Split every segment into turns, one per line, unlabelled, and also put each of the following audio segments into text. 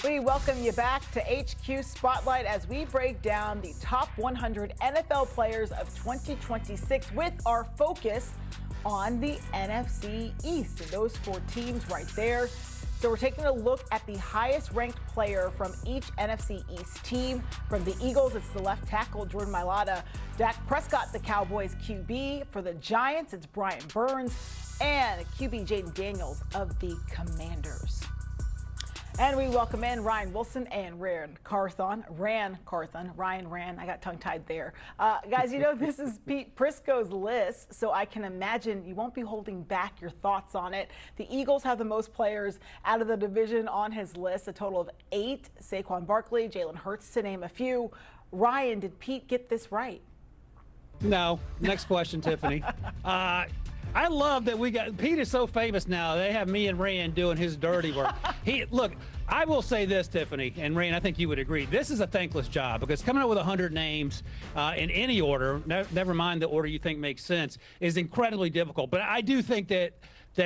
We welcome you back to HQ Spotlight as we break down the top 100 NFL players of 2026 with our focus on the NFC East. And those four teams right there. So we're taking a look at the highest ranked player from each NFC East team. From the Eagles, it's the left tackle, Jordan Mailata. Dak Prescott, the Cowboys QB. For the Giants, it's Brian Burns. And QB Jaden Daniels of the Commanders. And we welcome in Ryan Wilson and Ryan Carthon. I got tongue-tied there. Guys, you know, this is Pete Prisco's list, so I can imagine you won't be holding back your thoughts on it. The Eagles have the most players out of the division on his list, a total of 8. Saquon Barkley, Jalen Hurts, to name a few. Ryan, did Pete get this right?
No. Next question, Tiffany. I love that Pete is so famous now. They have me and Rand doing his dirty work. Look, I will say this, Tiffany, and Rand, I think you would agree. This is a thankless job because coming up with 100 names in any order, never mind the order you think makes sense, is incredibly difficult. But I do think that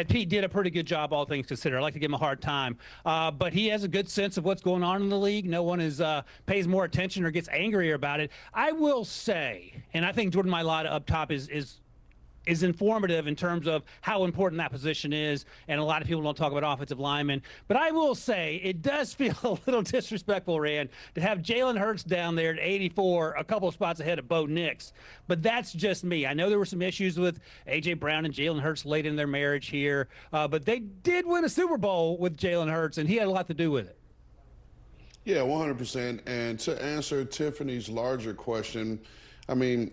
Pete did a pretty good job, all things considered. I like to give him a hard time. But he has a good sense of what's going on in the league. No one pays more attention or gets angrier about it. I will say, and I think Jordan Mailata up top is informative in terms of how important that position is, and a lot of people don't talk about offensive linemen. But I will say it does feel a little disrespectful, Rand, to have Jalen Hurts down there at 84, a couple of spots ahead of Bo Nix. But that's just me. I know there were some issues with A.J. Brown and Jalen Hurts late in their marriage here, but they did win a Super Bowl with Jalen Hurts, and he had a lot to do with it.
Yeah, 100%. And to answer Tiffany's larger question, I mean,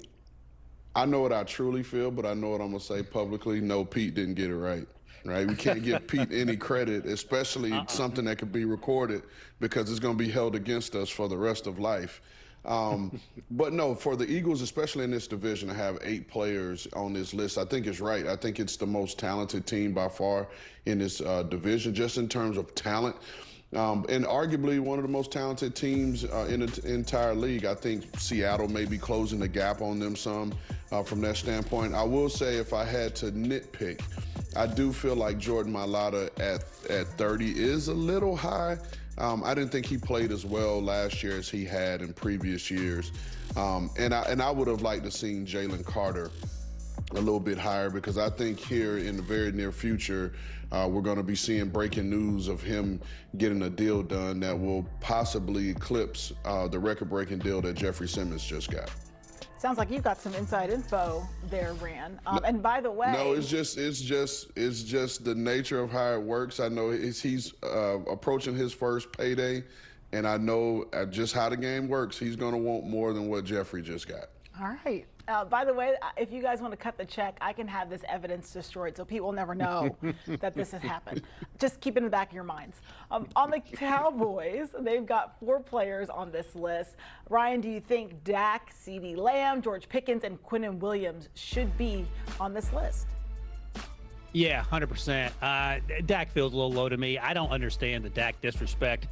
I know what I truly feel, but I know what I'm going to say publicly. No, Pete didn't get it right. Right? We can't give Pete any credit, especially something that could be recorded, because it's going to be held against us for the rest of life. But no, for the Eagles, especially in this division, to have 8 players on this list, I think it's right. I think it's the most talented team by far in this division, just in terms of talent. And arguably one of the most talented teams in the entire league. I think Seattle may be closing the gap on them some from that standpoint. I will say, if I had to nitpick, I do feel like Jordan Mailata at 30 is a little high. I didn't think he played as well last year as he had in previous years. And I would have liked to seen Jalen Carter a little bit higher, because I think here in the very near future, we're going to be seeing breaking news of him getting a deal done that will possibly eclipse the record-breaking deal that Jeffrey Simmons just got.
Sounds like you've got some inside info there, Rand. And by the way,
no, it's just the nature of how it works. I know he's approaching his first payday, and I know just how the game works. He's going to want more than what Jeffrey just got.
All right. By the way, if you guys want to cut the check, I can have this evidence destroyed, so people will never know that this has happened. Just keep it in the back of your minds. On the Cowboys, they've got 4 players on this list. Ryan, do you think Dak, CeeDee Lamb, George Pickens, and Quinnen Williams should be on this list?
Yeah, 100%. Dak feels a little low to me. I don't understand the Dak disrespect.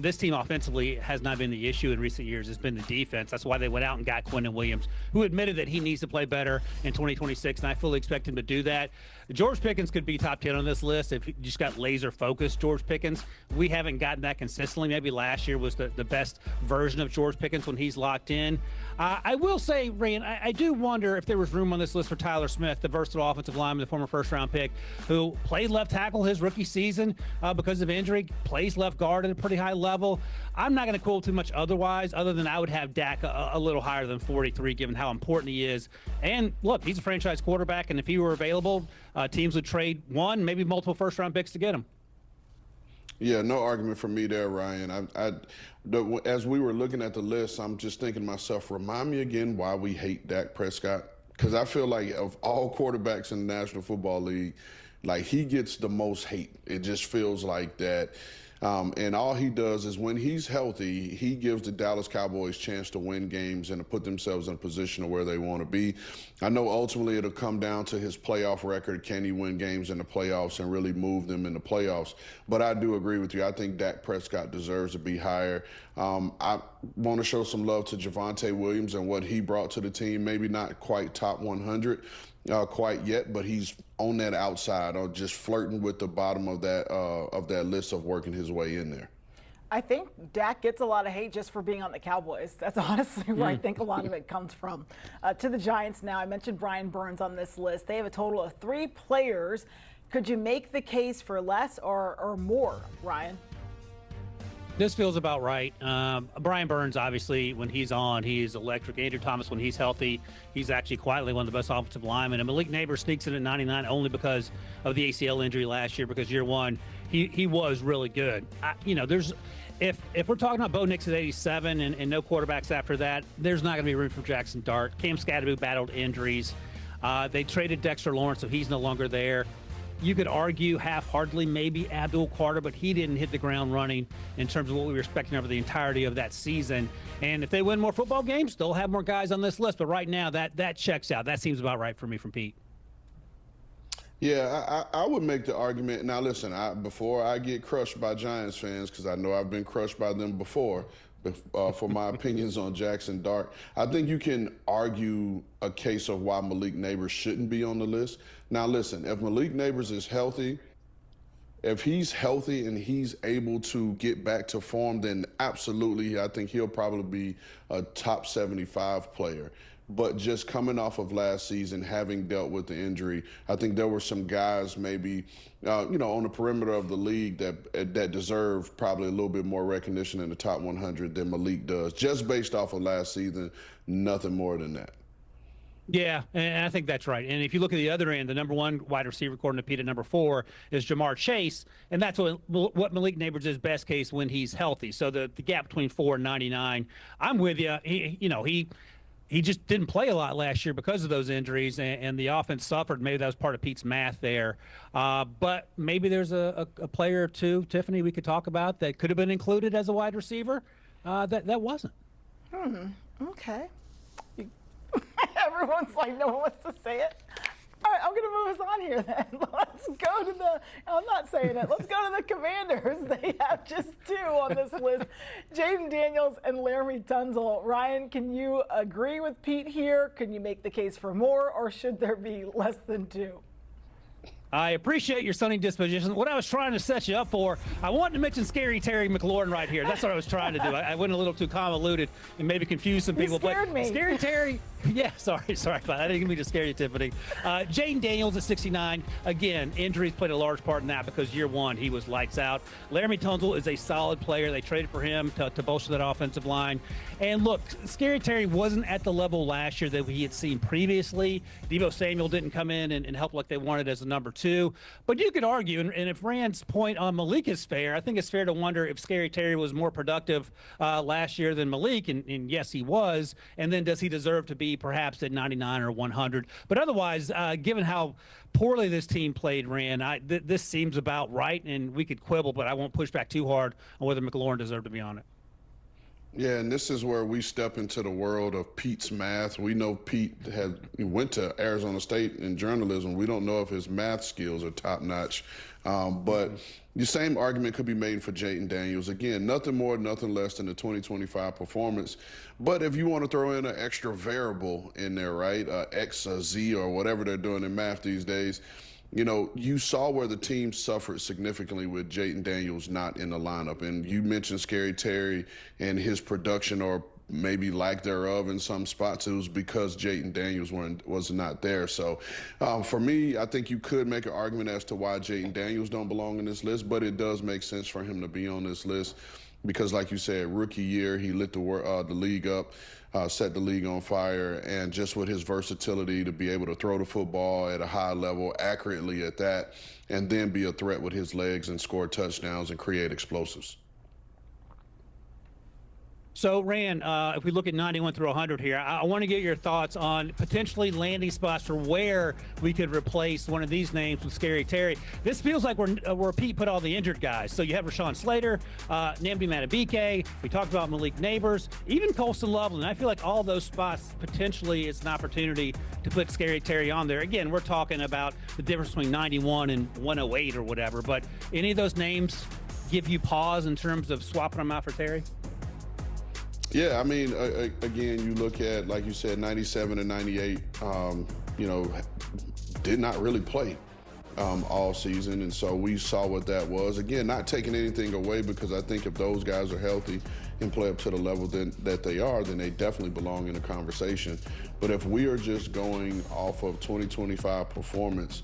This team offensively has not been the issue in recent years. It's been the defense. That's why they went out and got Quinnen Williams, who admitted that he needs to play better in 2026, and I fully expect him to do that. George Pickens could be top 10 on this list if he just got laser focused. George Pickens, we haven't gotten that consistently. Maybe last year was the best version of George Pickens when he's locked in. I will say, Ryan, I do wonder if there was room on this list for Tyler Smith, the versatile offensive lineman, the former first-round pick, who played left tackle his rookie season because of injury, plays left guard at a pretty high level. I'm not going to quote too much other than I would have Dak a little higher than 43, given how important he is. And look, he's a franchise quarterback, and if he were available, teams would trade one, maybe multiple first-round picks to get him.
Yeah, no argument from me there, Ryan. As we were looking at the list, I'm just thinking to myself, remind me again why we hate Dak Prescott. Because I feel like of all quarterbacks in the National Football League, like, he gets the most hate. It just feels like that. And all he does is, when he's healthy, he gives the Dallas Cowboys chance to win games and to put themselves in a position of where they want to be. I know ultimately it'll come down to his playoff record. Can he win games in the playoffs and really move them in the playoffs? But I do agree with you. I think Dak Prescott deserves to be higher. I want to show some love to Javonte Williams and what he brought to the team. Maybe not quite top 100 quite yet, but he's on that outside, or just flirting with the bottom of that list of working his way in there.
I think Dak gets a lot of hate just for being on the Cowboys. That's honestly where I think a lot of it comes from. To the Giants now, I mentioned Brian Burns on this list. They have a total of 3 players. Could you make the case for less or more, Ryan?
This feels about right. Brian Burns, obviously, when he's on, he's electric. Andrew Thomas, when he's healthy, he's actually quietly one of the best offensive linemen. And Malik Neighbors sneaks in at 99 only because of the ACL injury last year, because year one, he was really good. If we're talking about Bo Nix at 87 and no quarterbacks after that, there's not going to be room for Jackson Dart. Cam Scadaboo battled injuries. They traded Dexter Lawrence, so he's no longer there. You could argue half-heartedly maybe Abdul Carter, but he didn't hit the ground running in terms of what we were expecting over the entirety of that season. And if they win more football games, they'll have more guys on this list. But right now, that checks out. That seems about right for me from Pete.
Yeah, I would make the argument. Now, listen, before I get crushed by Giants fans, because I know I've been crushed by them before, for my opinions on Jackson Dart, I think you can argue a case of why Malik Neighbors shouldn't be on the list. Now, listen, if Malik Neighbors is healthy, if he's healthy and he's able to get back to form, then absolutely, I think he'll probably be a top 75 player. But just coming off of last season, having dealt with the injury, I think there were some guys maybe, on the perimeter of the league that deserve probably a little bit more recognition in the top 100 than Malik does, just based off of last season, nothing more than that.
Yeah, and I think that's right. And if you look at the other end, the number 1 wide receiver, according to Pete, at number 4 is Jamar Chase, and that's what Malik Neighbors is best case when he's healthy. So the gap between 4 and 99, I'm with you. He just didn't play a lot last year because of those injuries, and the offense suffered. Maybe that was part of Pete's math there. But maybe there's a player or two, Tiffany, we could talk about that could have been included as a wide receiver that wasn't.
Okay. Everyone's like, no one wants to say it. All right, I'm going to move us on here then. Let's go to I'm not saying it. Let's go to the Commanders. They have just 2 on this list, Jaden Daniels and Laramie Tunsil. Ryan, can you agree with Pete here? Can you make the case for more, or should there be less than 2?
I appreciate your sunny disposition. What I was trying to set you up for, I wanted to mention Scary Terry McLaurin right here. That's what I was trying to do. I went a little too convoluted and maybe confused some people.
You scared me.
Scary Terry, yeah, sorry, I didn't mean to scare you, Tiffany. Jaden Daniels at 69. Again, injuries played a large part in that because year one, he was lights out. Laramie Tunsil is a solid player. They traded for him to bolster that offensive line. And look, Scary Terry wasn't at the level last year that we had seen previously. Deebo Samuel didn't come in and help like they wanted as a number 2. But you could argue, and if Rand's point on Malik is fair, I think it's fair to wonder if Scary Terry was more productive last year than Malik, and yes, he was. And then does he deserve to be perhaps at 99 or 100? But otherwise, given how poorly this team played, Rand, this seems about right, and we could quibble, but I won't push back too hard on whether McLaurin deserved to be on it.
Yeah, and this is where we step into the world of Pete's math. We know Pete went to Arizona State in journalism. We don't know if his math skills are top-notch. But the same argument could be made for Jaden Daniels. Again, nothing more, nothing less than the 2025 performance. But if you want to throw in an extra variable in there, right, X, Z, or whatever they're doing in math these days, you saw where the team suffered significantly with Jaden Daniels not in the lineup. And you mentioned Scary Terry and his production, or maybe lack thereof in some spots. It was because Jaden Daniels was not there. So for me, I think you could make an argument as to why Jaden Daniels don't belong in this list, but it does make sense for him to be on this list because, like you said, rookie year, he lit the league up. Set the league on fire, and just with his versatility to be able to throw the football at a high level, accurately at that, and then be a threat with his legs and score touchdowns and create explosives.
So, Rand, if we look at 91 through 100 here, I want to get your thoughts on potentially landing spots for where we could replace one of these names with Scary Terry. This feels like where Pete put all the injured guys. So you have Rashawn Slater, Nnamdi Madubuike. We talked about Malik Neighbors, even Colston Loveland. I feel like all those spots potentially it's an opportunity to put Scary Terry on there. Again, we're talking about the difference between 91 and 108 or whatever. But any of those names give you pause in terms of swapping them out for Terry?
Yeah, I mean, again, you look at, like you said, 97 and 98, did not really play. all season, and so we saw what that was. Again, not taking anything away, because I think if those guys are healthy and play up to the level that they are, then they definitely belong in the conversation. But if we are just going off of 2025 performance,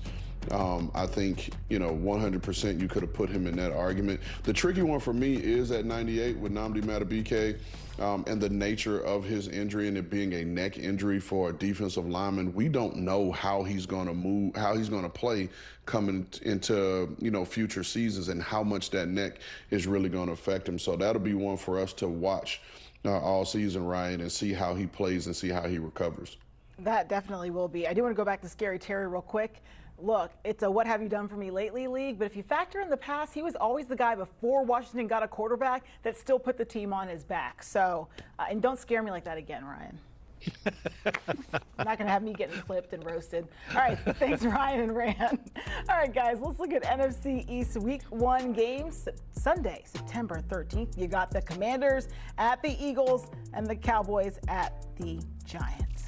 I think, 100% you could have put him in that argument. The tricky one for me is at 98 with Nnamdi Madubuike, and the nature of his injury and it being a neck injury for a defensive lineman. We don't know how he's going to move, how he's going to play coming into, future seasons, and how much that neck is really going to affect him. So that'll be one for us to watch all season, Ryan, and see how he plays and see how he recovers.
That definitely will be. I do want to go back to Scary Terry real quick. Look, it's a what have you done for me lately league, but if you factor in the past, he was always the guy before Washington got a quarterback that still put the team on his back. So, and don't scare me like that again, Ryan. I'm not going to have me getting clipped and roasted. All right, thanks, Ryan and Rand. All right, guys, let's look at NFC East Week 1 games. Sunday, September 13th, you got the Commanders at the Eagles and the Cowboys at the Giants.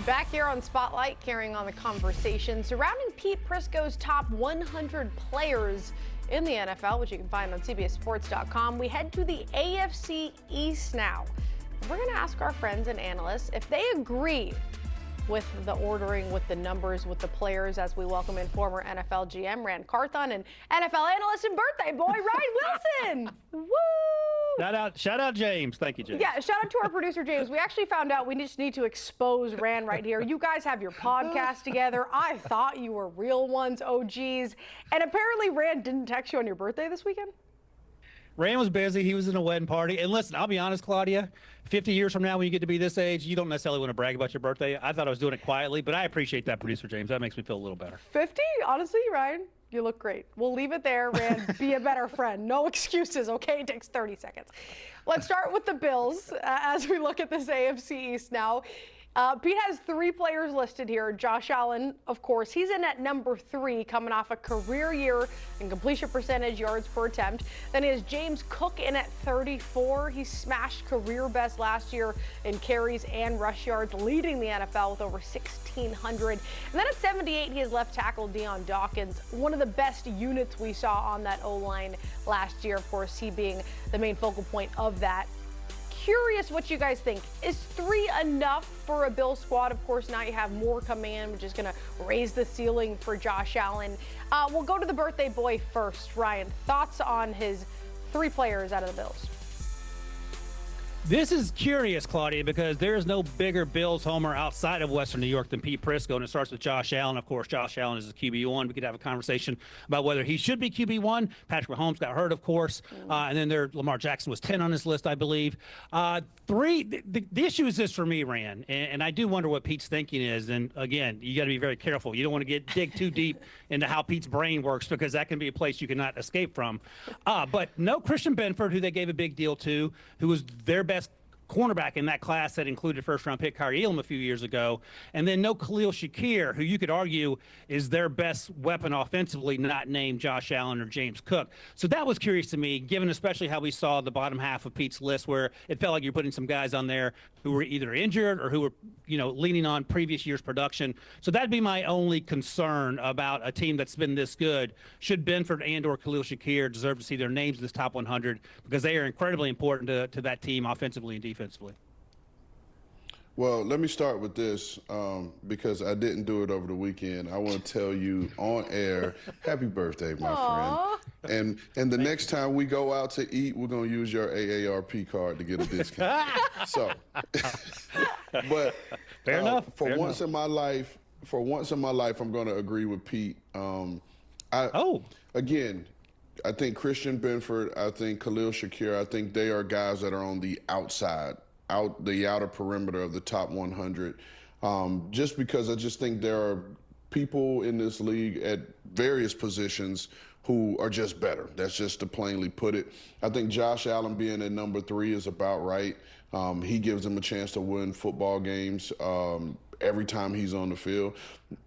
Back here on Spotlight, carrying on the conversation surrounding Pete Prisco's top 100 players in the NFL, which you can find on CBSSports.com. We head to the AFC East now. We're going to ask our friends and analysts if they agree with the ordering, with the numbers, with the players, as we welcome in former NFL GM Rand Carthon and NFL analyst and birthday boy Ryan Wilson. Woo!
Shout out James. Thank you, James.
Yeah, shout out to our producer James. We actually found out we just need to expose Rand right here. You guys have your podcast together. I thought you were real ones, OGs. And apparently Rand didn't text you on your birthday this weekend?
Rand was busy. He was in a wedding party. And listen, I'll be honest, Claudia, 50 years from now when you get to be this age, you don't necessarily want to brag about your birthday. I thought I was doing it quietly, but I appreciate that, producer James. That makes me feel a little better.
50? Honestly, Ryan, you look great. We'll leave it there, Rand. Be a better friend. No excuses, okay? It takes 30 seconds. Let's start with the Bills as we look at this AFC East now. Pete has 3 players listed here. Josh Allen, of course, he's in at number 3, coming off a career year in completion percentage, yards per attempt. Then he has James Cook in at 34. He smashed career best last year in carries and rush yards, leading the NFL with over 1,600. And then at 78, he has left tackle Deion Dawkins, one of the best units we saw on that O-line last year. Of course, he being the main focal point of that. Curious what you guys think. Is 3 enough for a Bill squad? Of course, now you have more coming in, which is going to raise the ceiling for Josh Allen. We'll go to the birthday boy first. Ryan, thoughts on his 3 players out of the Bills?
This is curious, Claudia, because there is no bigger Bills homer outside of Western New York than Pete Prisco, and it starts with Josh Allen. Of course, Josh Allen is a QB1. We could have a conversation about whether he should be QB1. Patrick Mahomes got hurt, of course, and then Lamar Jackson was 10 on his list, I believe. 3, the issue is this for me, Rand, and I do wonder what Pete's thinking is. And again, you got to be very careful. You don't want to dig too deep into how Pete's brain works, because that can be a place you cannot escape from. But no Christian Benford, who they gave a big deal to, who was their best cornerback in that class that included first-round pick Kyrie Elam a few years ago, and then no Khalil Shakir, who you could argue is their best weapon offensively, not named Josh Allen or James Cook. So that was curious to me, given especially how we saw the bottom half of Pete's list, where it felt like you're putting some guys on there who were either injured or who were, leaning on previous year's production. So that'd be my only concern about a team that's been this good. Should Benford and or Khalil Shakir deserve to see their names in this top 100, because they are incredibly important to that team offensively and defensively.
Well, let me start with this, because I didn't do it over the weekend. I want to tell you on air, happy birthday, my friend. And the next time we go out to eat, we're going to use your AARP card to get a discount. So, but
fair enough.
For once in my life, I'm going to agree with Pete. Again, I think Christian Benford, I think Khalil Shakir, I think they are guys that are on the outside, the outer perimeter of the top 100. Just because I just think there are people in this league at various positions who are just better. That's just to plainly put it. I think Josh Allen being at number 3 is about right. He gives them a chance to win football games every time he's on the field.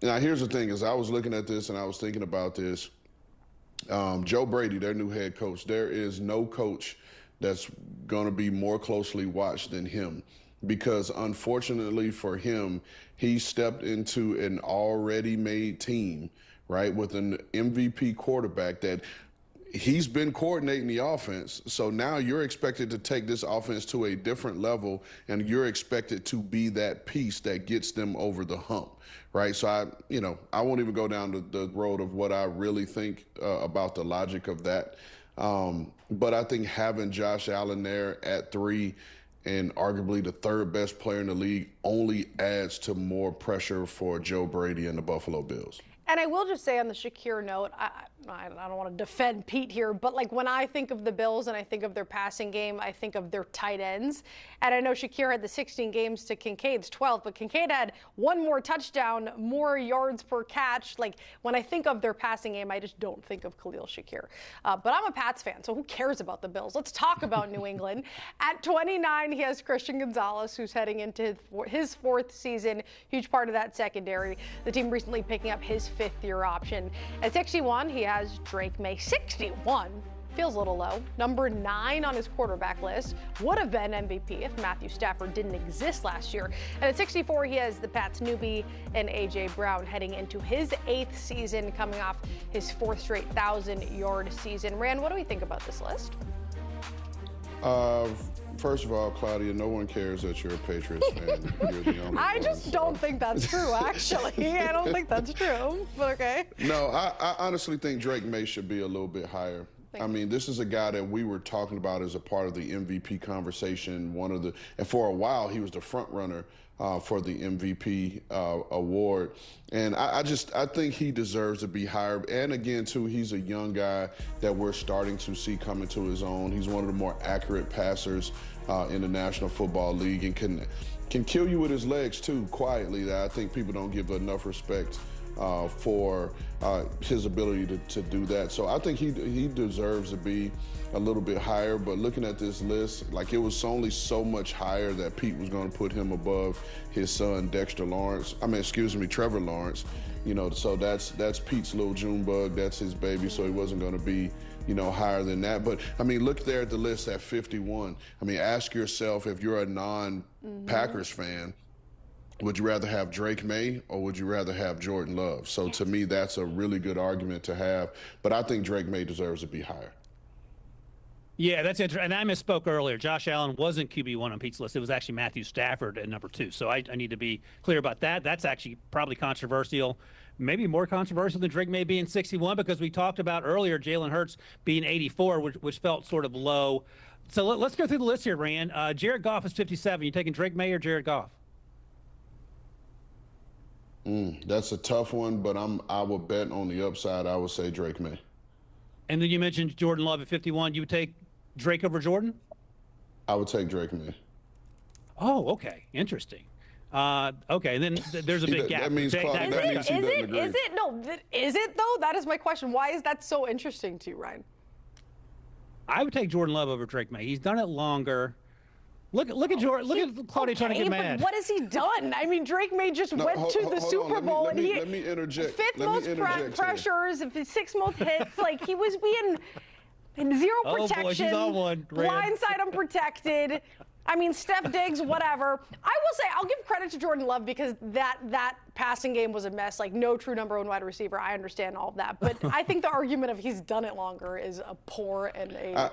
Now, here's the thing, is I was looking at this and I was thinking about this. Joe Brady, their new head coach, there is no coach that's going to be more closely watched than him, because unfortunately for him, he stepped into an already made team right, with an MVP quarterback that he's been coordinating the offense. So now you're expected to take this offense to a different level, and you're expected to be that piece that gets them over the hump, right? So I won't even go down the road of what I really think about the logic of that. But I think having Josh Allen there at 3 and arguably the 3rd best player in the league only adds to more pressure for Joe Brady and the Buffalo Bills.
And I will just say on the Shakir note, I don't want to defend Pete here, but like when I think of the Bills and I think of their passing game, I think of their tight ends. And I know Shakir had the 16 games to Kincaid's 12, but Kincaid had 1 more touchdown, more yards per catch. Like when I think of their passing game, I just don't think of Khalil Shakir. But I'm a Pats fan, so who cares about the Bills? Let's talk about New England. At 29, he has Christian Gonzalez, who's heading into his 4th season, huge part of that secondary. The team recently picking up his 5th-year option. At 61, he has Drake May. 61 feels a little low. Number 9 on his quarterback list. Would have been MVP if Matthew Stafford didn't exist last year. And at 64, he has the Pats newbie and A.J. Brown heading into his 8th season, coming off his 4th straight 1,000-yard season. Rand, what do we think about this list?
First of all, Claudia, no one cares that you're a Patriots fan. You're the only
I just don't think that's true, actually. I don't think that's true, but okay.
No, I honestly think Drake May should be a little bit higher. I mean, this is a guy that we were talking about as a part of the MVP conversation. And for a while, he was the front runner for the MVP award. And I think he deserves to be higher. And again, too, he's a young guy that we're starting to see come into his own. He's one of the more accurate passers in the National Football League and can kill you with his legs, too, quietly. That I think people don't give enough respect for his ability to do that. So I think he deserves to be a little bit higher. But looking at this list, like it was only so much higher that Pete was going to put him above his son Trevor Lawrence. You know, so that's Pete's little June bug. That's his baby. So he wasn't going to be, higher than that. But I mean, look there at the list at 51. I mean, ask yourself, if you're a non-Packers fan, would you rather have Drake May or would you rather have Jordan Love? So to me, that's a really good argument to have. But I think Drake May deserves to be higher.
Yeah, that's interesting. And I misspoke earlier. Josh Allen wasn't QB1 on Pete's list. It was actually Matthew Stafford at number 2. So I need to be clear about that. That's actually probably controversial, maybe more controversial than Drake May being 61, because we talked about earlier Jalen Hurts being 84, which felt sort of low. So let's go through the list here, Rand. Jared Goff is 57. You taking Drake May or Jared Goff?
That's a tough one, but I would bet on the upside. I would say Drake May. And
then you mentioned Jordan Love at 51. You would take Drake over Jordan?
I would take Drake May.
Oh, okay. Interesting. Okay, and then there's a big gap.
That means Claude,
is it though? That is my question. Why is that so interesting to you, Ryan?
I would take Jordan Love over Drake May. He's done it longer. Look at Jordan. Look at Claudia trying to get mad.
But what has he done? I mean, Drake May just went to the Super Bowl and
let me interject.
5th most pressures, 6th most hits. Like he was being in zero protection.
Oh boy, she's on one.
Blindside unprotected. I mean, Steph Diggs, whatever. I will say, I'll give credit to Jordan Love because that passing game was a mess. Like, no true number 1 wide receiver. I understand all of that. But I think the argument of he's done it longer is a poor and a...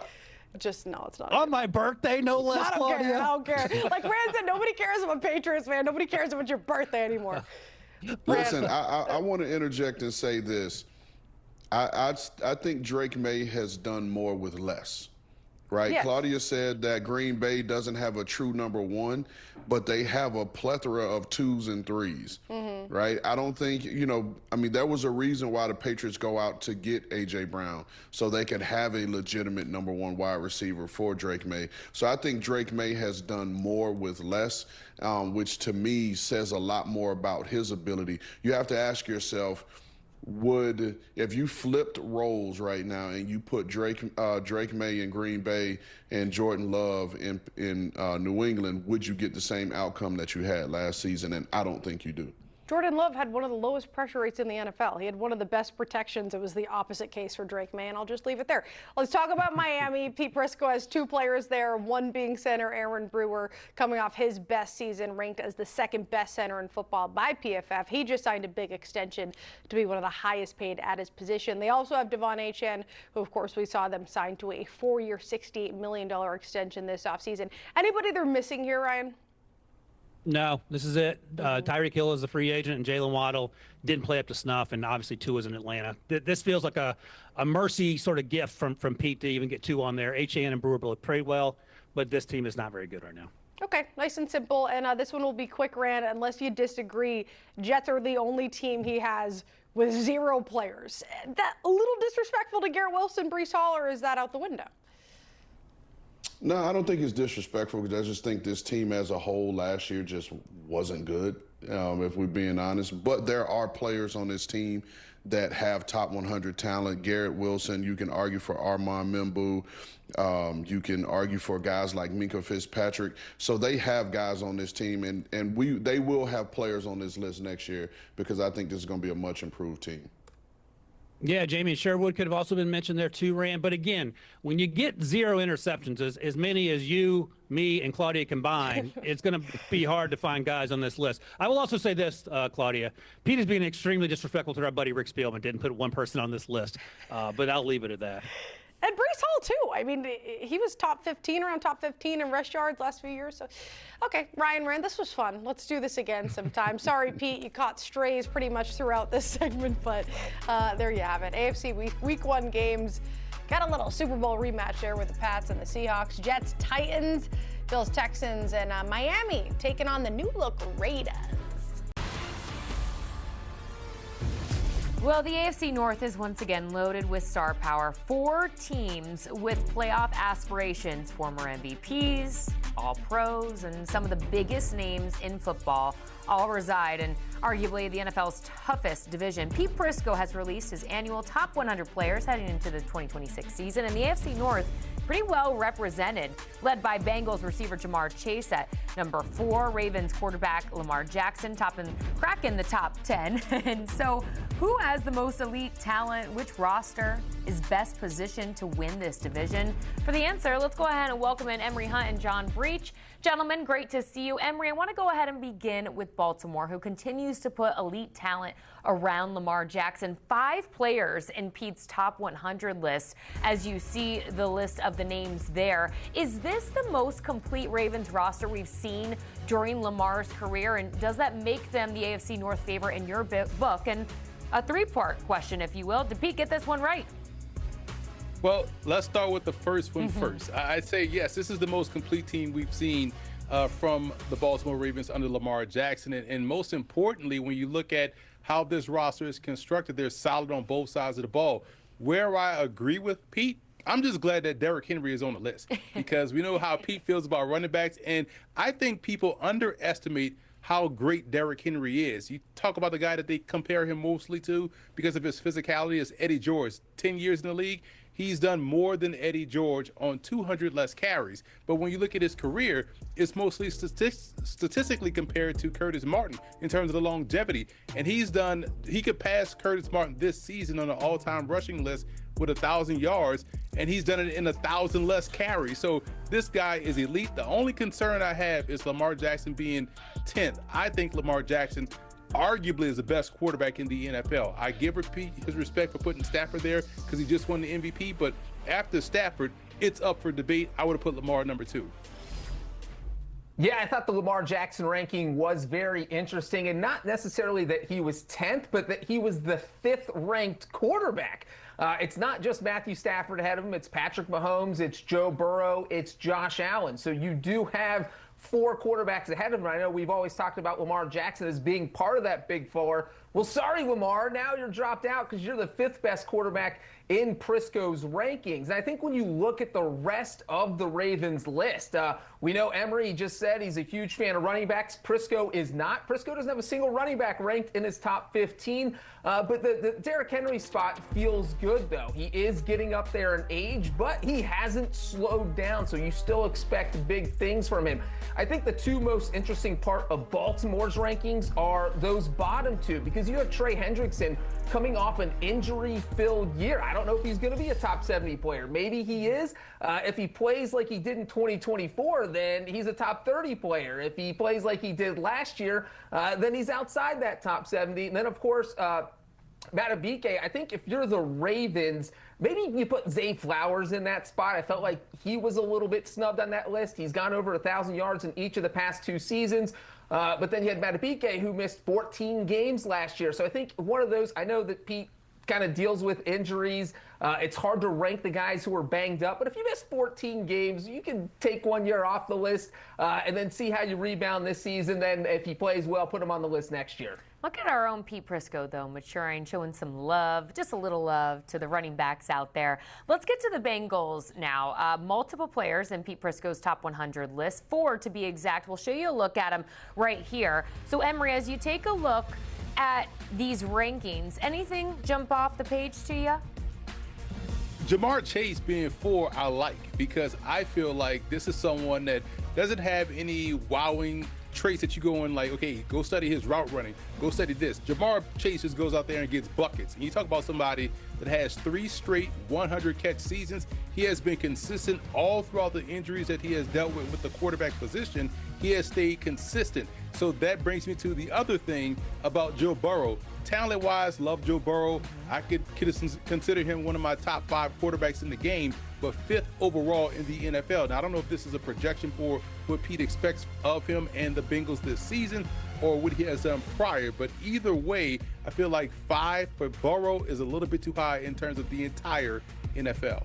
no, it's not.
On my birthday, no less, Claudia.
I don't care. Like Rand said, nobody cares about Patriots, man. Nobody cares about your birthday anymore.
Listen, I want to interject and say this. I think Drake May has done more with less. Right? Yes. Claudia said that Green Bay doesn't have a true number 1, but they have a plethora of 2s and 3s. Mm-hmm. Right? I don't think, there was a reason why the Patriots go out to get A.J. Brown so they could have a legitimate number 1 wide receiver for Drake May. So I think Drake May has done more with less, which to me says a lot more about his ability. You have to ask yourself, if you flipped roles right now and you put Drake May in Green Bay and Jordan Love in New England, would you get the same outcome that you had last season? And I don't think you do.
Jordan Love had one of the lowest pressure rates in the NFL. He had one of the best protections. It was the opposite case for Drake May, and I'll just leave it there. Let's talk about Miami. Pete Prisco has 2 players there, one being center Aaron Brewer, coming off his best season, ranked as the 2nd best center in football by PFF. He just signed a big extension to be one of the highest paid at his position. They also have Devon Achane, who, of course, we saw them sign to a 4-year, $68 million extension this offseason. Anybody they're missing here, Ryan?
No, this is it. Tyreek Hill is a free agent, and Jalen Waddle didn't play up to snuff, and obviously Tua's in Atlanta. This feels like a mercy sort of gift from Pete to even get 2 on there. Achane and Brewer both played well, but this team is not very good right now.
Okay, nice and simple, and this one will be quick, Rand, unless you disagree. Jets are the only team he has with 0 players. That a little disrespectful to Garrett Wilson, Breece Hall, or is that out the window?
No, I don't think it's disrespectful because I just think this team as a whole last year just wasn't good, if we're being honest. But there are players on this team that have top 100 talent. Garrett Wilson, you can argue for Armand Membu. You can argue for guys like Minkah Fitzpatrick. So they have guys on this team, and they will have players on this list next year because I think this is going to be a much improved team.
Yeah, Jamie Sherwood could have also been mentioned there too, Rand. But again, when you get 0 interceptions, as many as you, me, and Claudia combined, it's going to be hard to find guys on this list. I will also say this, Claudia. Pete is being extremely disrespectful to our buddy Rick Spielman. Didn't put one person on this list, but I'll leave it at that.
And Breece Hall, too. I mean, he was around top 15 in rush yards last few years. So, okay, Ryan, Rand, this was fun. Let's do this again sometime. Sorry, Pete, you caught strays pretty much throughout this segment, but there you have it. AFC Week 1 games. Got a little Super Bowl rematch there with the Pats and the Seahawks. Jets, Titans, Bills, Texans, and Miami taking on the new-look Raiders.
Well, the AFC North is once again loaded with star power. 4 teams with playoff aspirations, former MVPs, All-Pros, and some of the biggest names in football all reside in arguably the NFL's toughest division. Pete Prisco has released his annual top 100 players heading into the 2026 season, and the AFC North pretty well represented, led by Bengals receiver Jamar Chase at number 4, Ravens quarterback Lamar Jackson cracking the top 10. And so who has the most elite talent? Which roster is best positioned to win this division? For the answer, let's go ahead and welcome in Emery Hunt and John Breach. Gentlemen, great to see you. Emery, I want to go ahead and begin with Baltimore, who continues to put elite talent around Lamar Jackson. 5 players in Pete's top 100 list, as you see the list of the names there. Is this the most complete Ravens roster we've seen during Lamar's career? And does that make them the AFC North favorite in your book? And a 3-part question, if you will. Did Pete get this one right?
Well, let's start with the first one first. I'd say, yes, this is the most complete team we've seen from the Baltimore Ravens under Lamar Jackson. And most importantly, when you look at how this roster is constructed, they're solid on both sides of the ball. Where I agree with Pete, I'm just glad that Derrick Henry is on the list because we know how Pete feels about running backs. And I think people underestimate how great Derrick Henry is. You talk about the guy that they compare him mostly to because of his physicality is Eddie George. 10 years in the league. He's done more than Eddie George on 200 less carries. But when you look at his career, it's mostly statistically compared to Curtis Martin in terms of the longevity. And he could pass Curtis Martin this season on an all-time rushing list with 1,000 yards, and he's done it in 1,000 less carries. So this guy is elite. The only concern I have is Lamar Jackson being 10th. I think Lamar Jackson arguably is the best quarterback in the NFL. I give Pete his respect for putting Stafford there because he just won the MVP, but after Stafford, it's up for debate. I would have put Lamar number 2.
Yeah, I thought the Lamar Jackson ranking was very interesting, and not necessarily that he was 10th, but that he was the 5th ranked quarterback. It's not just Matthew Stafford ahead of him. It's Patrick Mahomes, it's Joe Burrow, it's Josh Allen. So you do have 4 quarterbacks ahead of him. I know we've always talked about Lamar Jackson as being part of that big 4, Well, sorry, Lamar. Now you're dropped out because you're the 5th best quarterback in Prisco's rankings. And I think when you look at the rest of the Ravens list, we know Emery just said he's a huge fan of running backs. Prisco is not. Prisco doesn't have a single running back ranked in his top 15. But the Derrick Henry spot feels good, though. He is getting up there in age, but he hasn't slowed down, so you still expect big things from him. I think the two most interesting part of Baltimore's rankings are those bottom two, because you have Trey Hendrickson coming off an injury-filled year. I don't know if he's going to be a top 70 player. Maybe he is. If he plays like he did in 2024, then he's a top 30 player. If he plays like he did last year, then he's outside that top 70. And then, of course, Matabike, I think if you're the Ravens, maybe you put Zay Flowers in that spot. I felt like he was a little bit snubbed on that list. He's gone over 1,000 yards in each of the past 2 seasons. But then you had Matabike, who missed 14 games last year. So I think one of those, I know that Pete kind of deals with injuries. It's hard to rank the guys who are banged up. But if you miss 14 games, you can take 1 year off the list and then see how you rebound this season. Then if he plays well, put him on the list next year.
Look at our own Pete Prisco, though, maturing, showing some love, just a little love to the running backs out there. Let's get to the Bengals now. Multiple players in Pete Prisco's top 100 list, 4 to be exact. We'll show you a look at them right here. So, Emery, as you take a look at these rankings, anything jump off the page to you?
Jamar Chase being 4, I like, because I feel like this is someone that doesn't have any wowing traits that you go in like, okay, go study his route running, go study this. Jamar Chase just goes out there and gets buckets. And you talk about somebody that has 3 straight 100-catch seasons. He has been consistent all throughout the injuries that he has dealt with the quarterback position. He has stayed consistent. So that brings me to the other thing about Joe Burrow. Talent-wise, love Joe Burrow. I could consider him one of my top 5 quarterbacks in the game, but 5th overall in the NFL. Now, I don't know if this is a projection for what Pete expects of him and the Bengals this season or what he has done prior, but either way, I feel like 5 for Burrow is a little bit too high in terms of the entire NFL.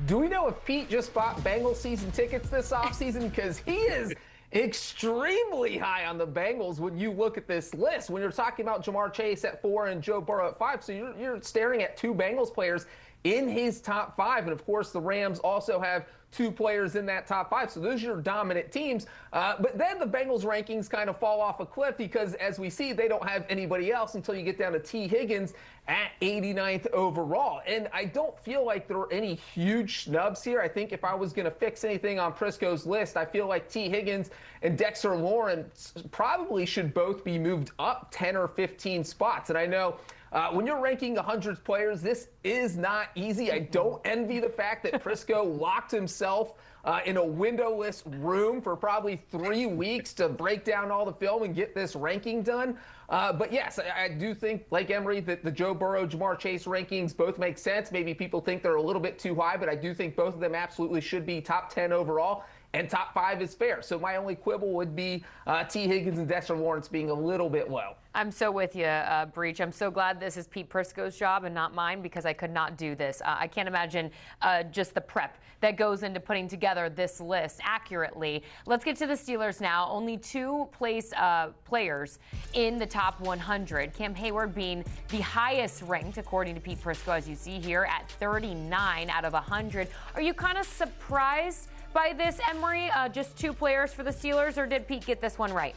Do we know if Pete just bought Bengals season tickets this offseason? Because he is extremely high on the Bengals when you look at this list. When you're talking about Jamar Chase at 4 and Joe Burrow at 5, so you're staring at 2 Bengals players in his top 5. And, of course, the Rams also have 2 players in that top 5. So those are your dominant teams. But then the Bengals rankings kind of fall off a cliff because, as we see, they don't have anybody else until you get down to T. Higgins at 89th overall. And I don't feel like there are any huge snubs here. I think if I was going to fix anything on Prisco's list, I feel like T. Higgins and Dexter Lawrence probably should both be moved up 10 or 15 spots. And I know when you're ranking 100 players, this is not easy. I don't envy the fact that Prisco locked himself in a windowless room for probably 3 weeks to break down all the film and get this ranking done. But yes, I do think, like Emery, that the Joe Burrow, Jamar Chase rankings both make sense. Maybe people think they're a little bit too high, but I do think both of them absolutely should be top 10 overall. And top 5 is fair. So my only quibble would be T. Higgins and Dexter Lawrence being a little bit low.
I'm so with you, Breach. I'm so glad this is Pete Prisco's job and not mine because I could not do this. I can't imagine just the prep that goes into putting together this list accurately. Let's get to the Steelers now. Only 2 players in the top 100. Cam Hayward being the highest ranked, according to Pete Prisco, as you see here, at 39 out of 100. Are you kind of surprised by this, Emery? Just 2 players for the Steelers, or did Pete get this one right?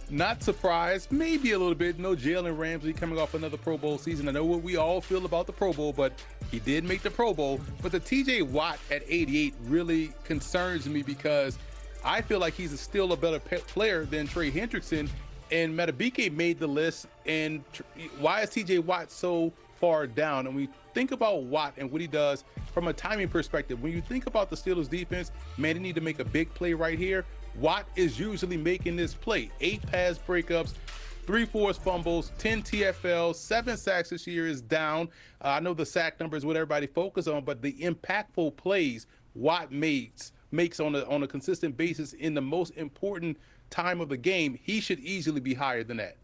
Not surprised, maybe a little bit. No Jalen Ramsey coming off another Pro Bowl season. I know what we all feel about the Pro Bowl, but he did make the Pro Bowl. But the TJ Watt at 88 really concerns me because I feel like he's still a better player than Trey Hendrickson. And Matabike made the list. And why is TJ Watt so far down? And we think about Watt and what he does from a timing perspective. When you think about the Steelers defense, man, they need to make a big play right here. Watt is usually making this play. 8 pass breakups, 3 forced fumbles, 10 TFLs, 7 sacks this year is down. I know the sack number is what everybody focuses on, but the impactful plays Watt makes on a consistent basis in the most important time of the game, he should easily be higher than that.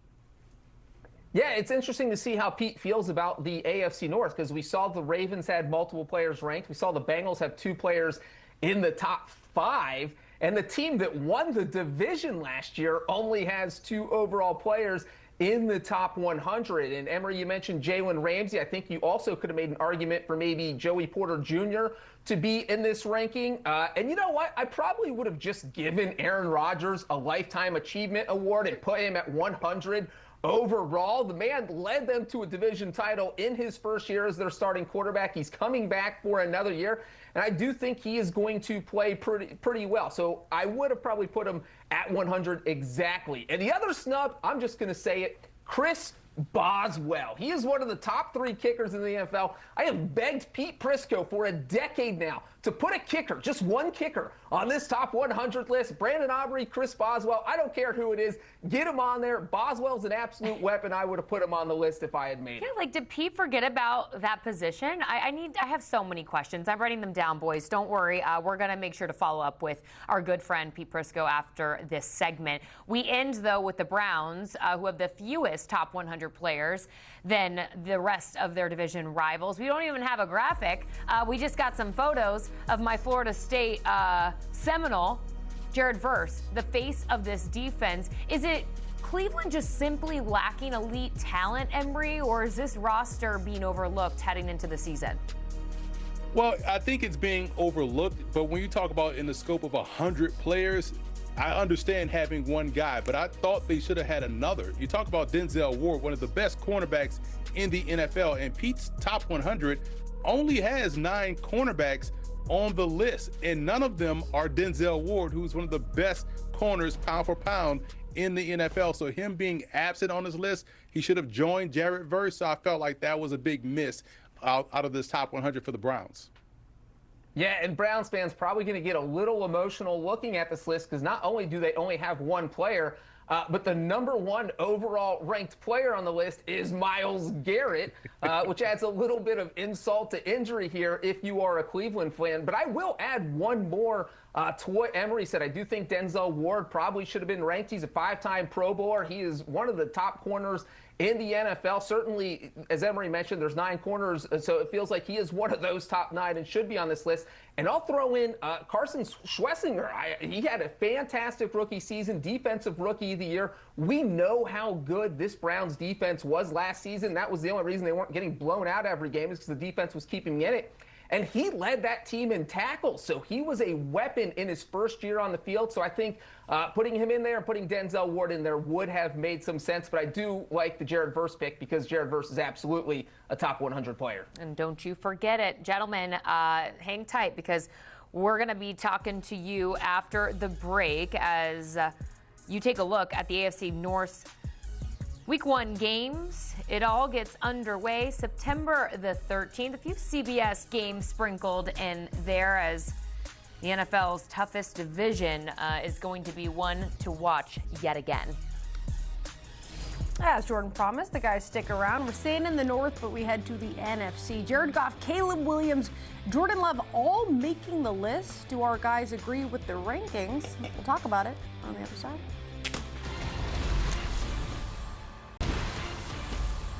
Yeah, it's interesting to see how Pete feels about the AFC North because we saw the Ravens had multiple players ranked. We saw the Bengals have 2 players in the top 5. And the team that won the division last year only has 2 overall players in the top 100. And Emery, you mentioned Jalen Ramsey. I think you also could have made an argument for maybe Joey Porter Jr. to be in this ranking. And you know what? I probably would have just given Aaron Rodgers a Lifetime Achievement Award and put him at 100 overall. The man led them to a division title in his first year as their starting quarterback. He's coming back for another year, and I do think he is going to play pretty well. So I would have probably put him at 100 exactly. And the other snub, I'm just going to say it, Chris Boswell. He is one of the top 3 kickers in the NFL. I have begged Pete Prisco for a decade now to put a kicker, just one kicker, on this top 100 list. Brandon Aubrey, Chris Boswell, I don't care who it is, get him on there. Boswell's an absolute weapon. I would have put him on the list if I had made it.
Yeah, like, did Pete forget about that position? I have so many questions. I'm writing them down, boys. Don't worry. We're going to make sure to follow up with our good friend Pete Prisco after this segment. We end, though, with the Browns, who have the fewest top 100 players than the rest of their division rivals. We don't even have a graphic. We just got some photos of my Florida State Seminole, Jared Verse, the face of this defense. Is it Cleveland just simply lacking elite talent, Emery, or is this roster being overlooked heading into the season?
Well, I think it's being overlooked, but when you talk about in the scope of 100 players, I understand having one guy, but I thought they should have had another. You talk about Denzel Ward, one of the best cornerbacks in the NFL, and Pete's top 100 only has 9 cornerbacks on the list, and none of them are Denzel Ward, who's one of the best corners pound for pound in the NFL. So him being absent on his list, he should have joined Jared Verse. So I felt like that was a big miss out of this top 100 for the Browns.
Yeah, and Browns fans probably going to get a little emotional looking at this list because not only do they only have one player, but the #1 overall ranked player on the list is Myles Garrett, which adds a little bit of insult to injury here if you are a Cleveland fan. But I will add one more to what Emery said. I do think Denzel Ward probably should have been ranked. He's a 5-time Pro Bowler. He is one of the top corners in the NFL. Certainly, as Emery mentioned, there's 9 corners, so it feels like he is one of those top 9 and should be on this list. And I'll throw in Carson Schwessinger. He had a fantastic rookie season, defensive rookie of the year. We know how good this Browns defense was last season. That was the only reason they weren't getting blown out every game, is because the defense was keeping in it. And he led that team in tackles, so he was a weapon in his first year on the field. So I think putting him in there and putting Denzel Ward in there would have made some sense. But I do like the Jared Verse pick because Jared Verse is absolutely a top 100 player.
And don't you forget it, gentlemen, hang tight because we're going to be talking to you after the break as you take a look at the AFC North Week 1 games. It all gets underway September the 13th. A few CBS games sprinkled in there as the NFL's toughest division is going to be one to watch yet again.
As Jordan promised, the guys stick around. We're staying in the North, but we head to the NFC. Jared Goff, Caleb Williams, Jordan Love all making the list. Do our guys agree with the rankings? We'll talk about it on the other side.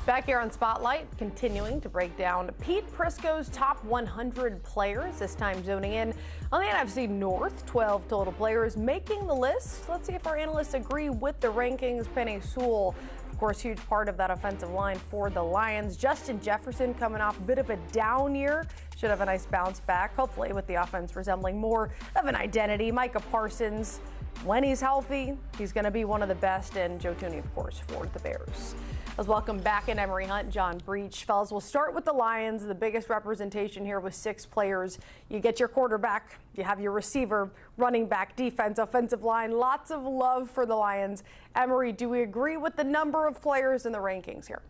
Back here on Spotlight, continuing to break down Pete Prisco's top 100 players, this time zoning in on the NFC North. 12 total players making the list. Let's see if our analysts agree with the rankings. Penny Sewell, of course, huge part of that offensive line for the Lions. Justin Jefferson coming off a bit of a down year. Should have a nice bounce back, hopefully with the offense resembling more of an identity. Micah Parsons, when he's healthy, he's going to be one of the best. And Joe Thuney, of course, for the Bears. Let's welcome back in Emery Hunt, John Breach. Fellas, we'll start with the Lions. The biggest representation here with 6 players. You get your quarterback, you have your receiver, running back, defense, offensive line. Lots of love for the Lions. Emery, do we agree with the number of players in the rankings here?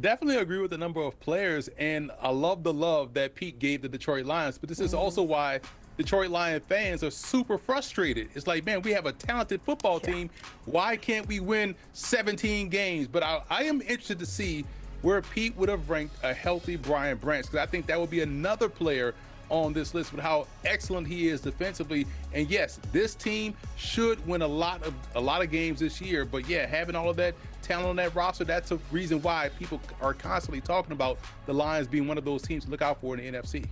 Definitely agree with the number of players, and I love the love that Pete gave the Detroit Lions. But this is also why Detroit Lion fans are super frustrated. It's like, man, we have a talented football team. Why can't we win 17 games? But I am interested to see where Pete would have ranked a healthy Brian Branch, because I think that would be another player on this list with how excellent he is defensively. And yes, this team should win a lot of games this year. But yeah, having all of that talent on that roster, that's a reason why people are constantly talking about the Lions being one of those teams to look out for in the NFC.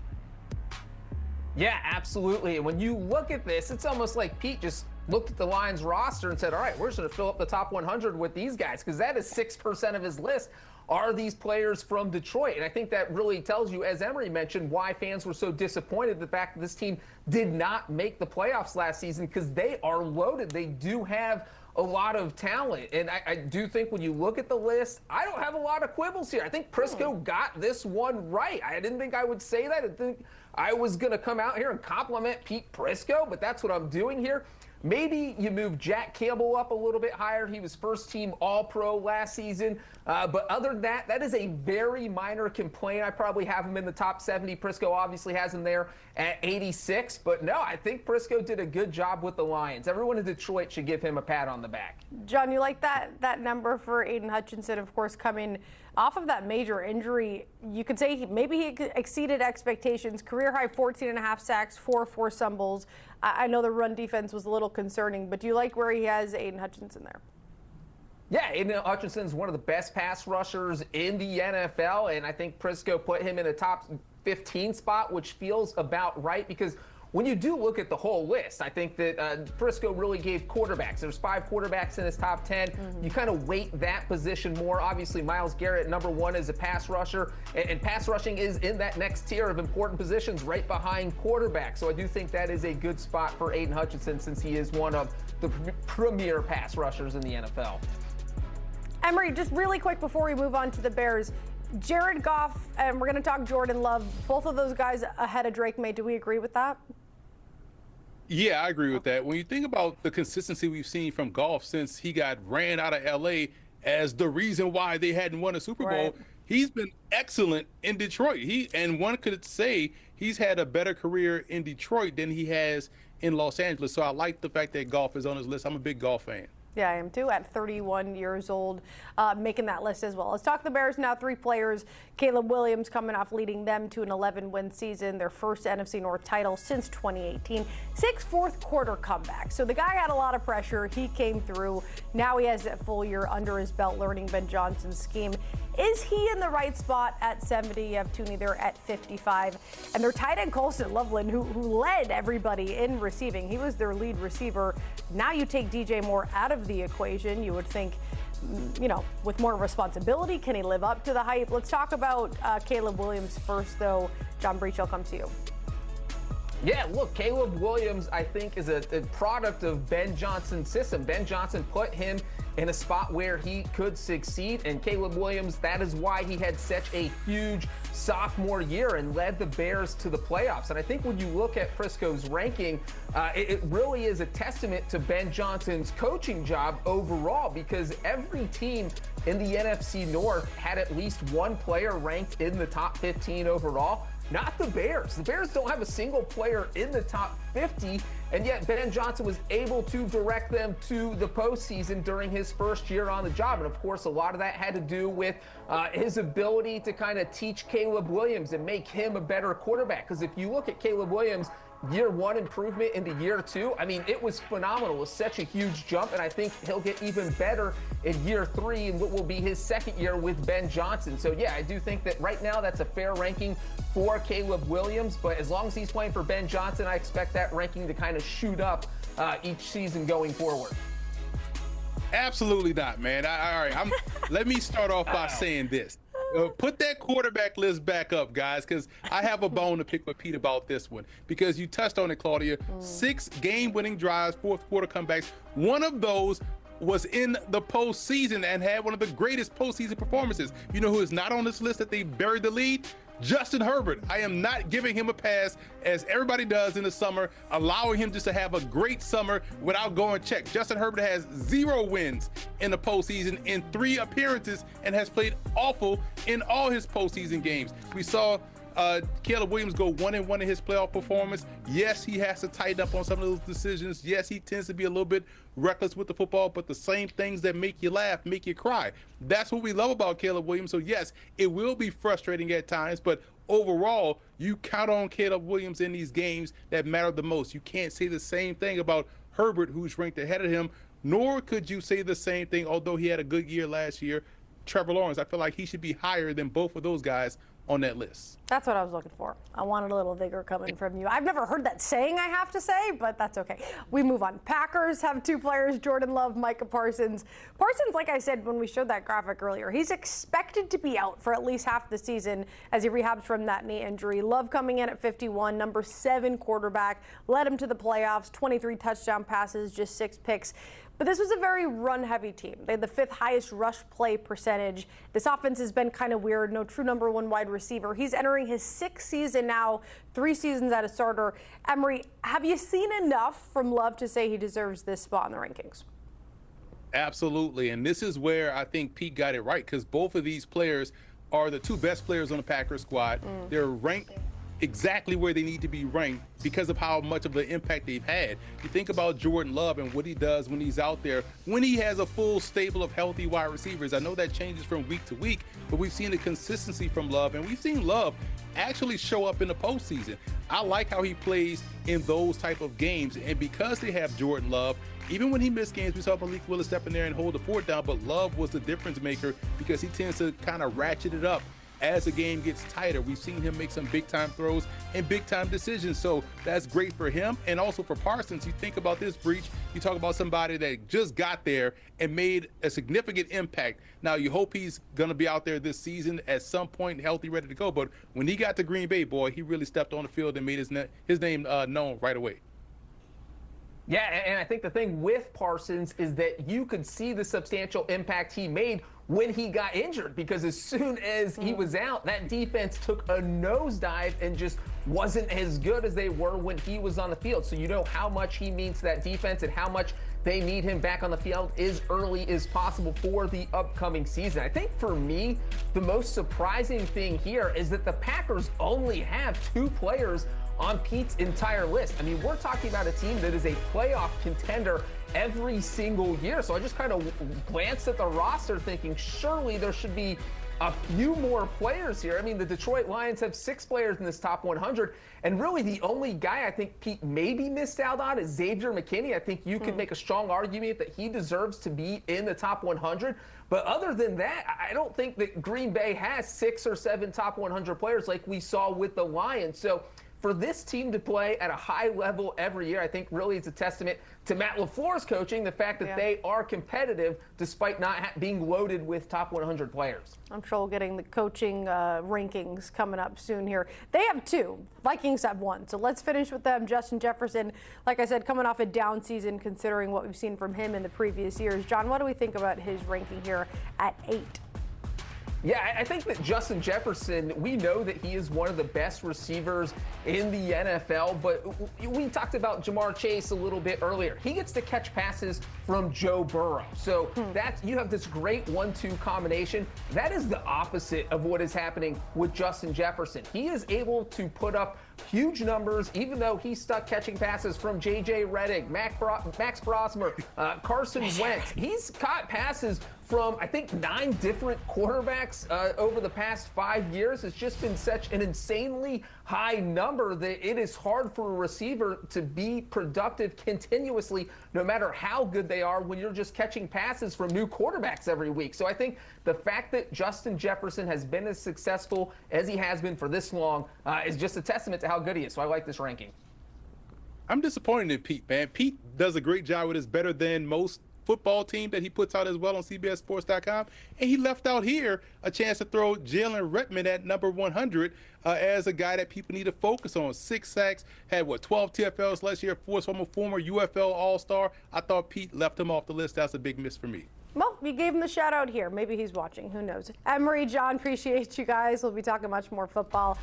Yeah, absolutely. And when you look at this, it's almost like Pete just looked at the Lions roster and said, all right, we're just going to fill up the top 100 with these guys, because that is 6% of his list are these players from Detroit. And I think that really tells you, as Emery mentioned, why fans were so disappointed the fact that this team did not make the playoffs last season, because they are loaded. They do have a lot of talent. And I do think when you look at the list, I don't have a lot of quibbles here. I think Prisco got this one right. I didn't think I would say that. I think I was going to come out here and compliment Pete Prisco, but that's what I'm doing here. Maybe you move Jack Campbell up a little bit higher. He was first-team All-Pro last season. But other than that, that is a very minor complaint. I probably have him in the top 70. Prisco obviously has him there at 86. But no, I think Prisco did a good job with the Lions. Everyone in Detroit should give him a pat on the back.
John, you like that number for Aiden Hutchinson, of course, coming off of that major injury. You could say maybe he exceeded expectations. Career high 14.5 sacks, 4 forced fumbles. I know the run defense was a little concerning, but do you like where he has Aiden Hutchinson there?
Yeah, Aiden Hutchinson is one of the best pass rushers in the NFL, and I think Prisco put him in a top 15 spot, which feels about right, because when you do look at the whole list, I think that Prisco really gave quarterbacks. There's 5 quarterbacks in his top 10. You kind of weight that position more. Obviously, Myles Garrett, number 1, is a pass rusher, and pass rushing is in that next tier of important positions right behind quarterback. So I do think that is a good spot for Aiden Hutchinson, since he is one of the premier pass rushers in the NFL.
Emery, just really quick before we move on to the Bears, Jared Goff, and we're going to talk Jordan Love, both of those guys ahead of Drake May. Do we agree with that?
Yeah, I agree with that. When you think about the consistency we've seen from Goff since he got ran out of L.A. as the reason why they hadn't won a Super Bowl, he's been excellent in Detroit. And one could say he's had a better career in Detroit than he has in Los Angeles. So I like the fact that Goff is on his list. I'm a big Goff fan.
Yeah, I am too, at 31 years old, making that list as well. Let's talk the Bears now. 3 players. Caleb Williams coming off leading them to an 11-win season, their first NFC North title since 2018. 6 fourth-quarter comebacks. So the guy had a lot of pressure. He came through. Now he has that full year under his belt learning Ben Johnson's scheme. Is he in the right spot at 70? You have Tooney there at 55. And their tight end, Colston Loveland, who led everybody in receiving. He was their lead receiver. Now you take DJ Moore out of the equation. You would think, you know, with more responsibility, can he live up to the hype? Let's talk about Caleb Williams first, though. John Breach, I'll come to you.
Yeah, look, Caleb Williams, I think, is a product of Ben Johnson's system. Ben Johnson put him in a spot where he could succeed, and Caleb Williams, that is why he had such a huge sophomore year and led the Bears to the playoffs. And I think when you look at Prisco's ranking, it really is a testament to Ben Johnson's coaching job overall, because every team in the NFC North had at least one player ranked in the top 15 overall. Not the Bears. The Bears don't have a single player in the top 50, and yet Ben Johnson was able to direct them to the postseason during his first year on the job. And of course, a lot of that had to do with his ability to kind of teach Caleb Williams and make him a better quarterback. Because if you look at Caleb Williams, year 1 improvement into year 2, I mean, it was phenomenal. It was such a huge jump, and I think he'll get even better in year 3 in what will be his second year with Ben Johnson. So yeah, I do think that right now that's a fair ranking for Caleb Williams, but as long as he's playing for Ben Johnson, I expect that ranking to kind of shoot up each season going forward.
Absolutely not, man. All right, let me start off by saying this. Put that quarterback list back up, guys, because I have a bone to pick with Pete about this one. Because you touched on it, Claudia. 6 game-winning drives, fourth-quarter comebacks. One of those was in the postseason and had one of the greatest postseason performances. You know who is not on this list that they buried the lead? Justin Herbert. I am not giving him a pass, as everybody does in the summer, allowing him just to have a great summer without going check. Justin Herbert has 0 wins in the postseason in 3 appearances and has played awful in all his postseason games. We saw Caleb Williams go 1-1 in his playoff performance. Yes, he has to tighten up on some of those decisions. Yes, he tends to be a little bit reckless with the football, but the same things that make you laugh make you cry. That's what we love about Caleb Williams. So yes, it will be frustrating at times, but overall, you count on Caleb Williams in these games that matter the most. You can't say the same thing about Herbert, who's ranked ahead of him, nor could you say the same thing, although he had a good year last year, Trevor Lawrence. I feel like he should be higher than both of those guys on that list.
That's what I was looking for. I wanted a little vigor coming from you. I've never heard that saying, I have to say, but that's okay. We move on. Packers have 2 players, Jordan Love, Micah Parsons. Parsons, like I said when we showed that graphic earlier, he's expected to be out for at least half the season as he rehabs from that knee injury. Love coming in at 51, number 7 quarterback, led him to the playoffs, 23 touchdown passes, just 6 picks. But this was a very run-heavy team. They had the 5th highest rush play percentage. This offense has been kind of weird. No true number 1 wide receiver. He's entering his 6th season now, 3 seasons at a starter. Emery, have you seen enough from Love to say he deserves this spot in the rankings?
Absolutely, and this is where I think Pete got it right, because both of these players are the 2 best players on the Packers squad. They're ranked exactly where they need to be ranked because of how much of an impact they've had. You think about Jordan Love and what he does when he's out there, when he has a full stable of healthy wide receivers. I know that changes from week to week, but we've seen the consistency from Love, and we've seen Love actually show up in the postseason. I like how he plays in those type of games, and because they have Jordan Love, even when he missed games, we saw Malik Willis step in there and hold the fort down, but Love was the difference maker because he tends to kind of ratchet it up as the game gets tighter. We've seen him make some big-time throws and big-time decisions, so that's great for him. And also for Parsons, you think about this breach, you talk about somebody that just got there and made a significant impact. Now, you hope he's going to be out there this season at some point, healthy, ready to go, but when he got to Green Bay, boy, he really stepped on the field and made his name known right away.
Yeah, and I think the thing with Parsons is that you could see the substantial impact he made when he got injured, because as soon as he was out, that defense took a nosedive and just wasn't as good as they were when he was on the field. So you know how much he means to that defense and how much they need him back on the field as early as possible for the upcoming season. I think for me, the most surprising thing here is that the Packers only have 2 players on Pete's entire list. I mean, we're talking about a team that is a playoff contender every single year. So I just kind of glanced at the roster thinking, surely there should be a few more players here. I mean, the Detroit Lions have 6 players in this top 100, and really the only guy I think Pete maybe missed out on is Xavier McKinney. I think you could make a strong argument that he deserves to be in the top 100. But other than that, I don't think that Green Bay has 6 or 7 top 100 players like we saw with the Lions. So for this team to play at a high level every year, I think really it's a testament to Matt LaFleur's coaching, the fact that they are competitive despite not being loaded with top 100 players.
I'm sure we're getting the coaching rankings coming up soon here. They have 2. Vikings have 1. So let's finish with them. Justin Jefferson, like I said, coming off a down season considering what we've seen from him in the previous years. John, what do we think about his ranking here at 8?
Yeah, I think that Justin Jefferson, we know that he is one of the best receivers in the NFL, but we talked about Jamar Chase a little bit earlier. He gets to catch passes from Joe Burrow. So you have this great 1-2 combination. That is the opposite of what is happening with Justin Jefferson. He is able to put up huge numbers, even though he's stuck catching passes from J.J. Redick, Max Brosmer, Carson Wentz. He's caught passes from, I think, 9 different quarterbacks over the past 5 years. It's just been such an insanely high number that it is hard for a receiver to be productive continuously, no matter how good they are, when you're just catching passes from new quarterbacks every week. So I think the fact that Justin Jefferson has been as successful as he has been for this long is just a testament to how good he is. So I like this ranking.
I'm disappointed in Pete, man. Pete does a great job with his better than most football team that he puts out as well on CBSSports.com, and he left out here a chance to throw Jalen Redmond at number 100 as a guy that people need to focus on. 6 sacks, had 12 TFLs last year, former UFL All-Star. I thought Pete left him off the list. That's a big miss for me.
Well, we gave him the shout out here. Maybe he's watching. Who knows? Emery, John, appreciate you guys. We'll be talking much more football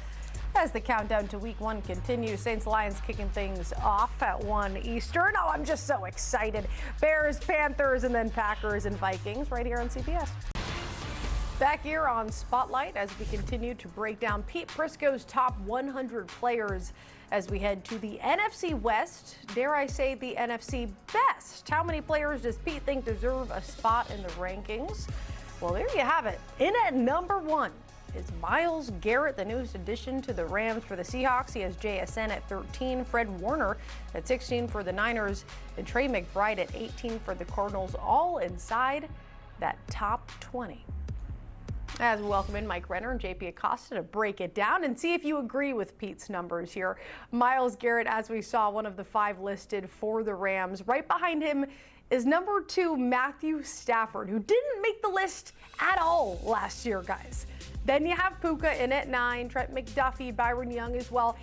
as the countdown to week 1 continues. Saints-Lions kicking things off at 1 Eastern. Oh, I'm just so excited. Bears, Panthers, and then Packers and Vikings right here on CBS. Back here on Spotlight as we continue to break down Pete Prisco's top 100 players as we head to the NFC West, dare I say the NFC best. How many players does Pete think deserve a spot in the rankings? Well, there you have it. In at number 1 is Myles Garrett, the newest addition to the Rams for the Seahawks. He has JSN at 13, Fred Warner at 16 for the Niners, and Trey McBride at 18 for the Cardinals, all inside that top 20. As we welcome in Mike Renner and JP Acosta to break it down and see if you agree with Pete's numbers here. Myles Garrett, as we saw, one of the 5 listed for the Rams. Right behind him is number 2, Matthew Stafford, who didn't make the list at all last year, guys. Then you have Puka in at 9, Trent McDuffie, Byron Young as well.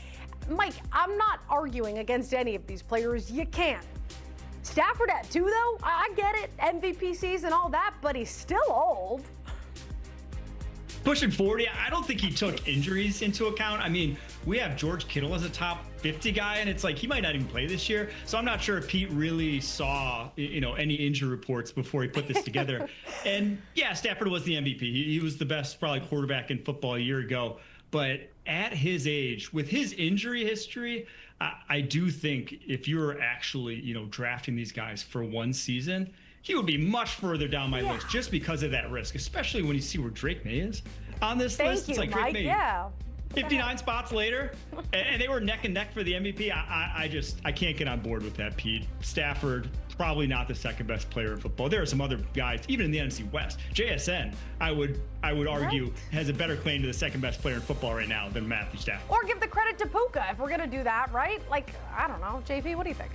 Mike, I'm not arguing against any of these players. You can't. Stafford at 2, though, I get it. MVP season, all that, but he's still old.
Pushing 40, I don't think he took injuries into account. I mean, we have George Kittle as a top 50 guy, and it's like he might not even play this year. So I'm not sure if Pete really saw, any injury reports before he put this together. And yeah, Stafford was the MVP. He was the best probably quarterback in football a year ago. But at his age, with his injury history, I do think if you're actually, drafting these guys for one season, he would be much further down my list just because of that risk, especially when you see where Drake May is on this list. It's like Drake May, 59 spots later, and they were neck and neck for the MVP. I can't get on board with that, Pete. Stafford, probably not the second best player in football. There are some other guys, even in the NFC West. JSN, I would argue, has a better claim to the second best player in football right now than Matthew Stafford.
Or give the credit to Puka if we're going to do that, right? Like, I don't know. JP, what do you think?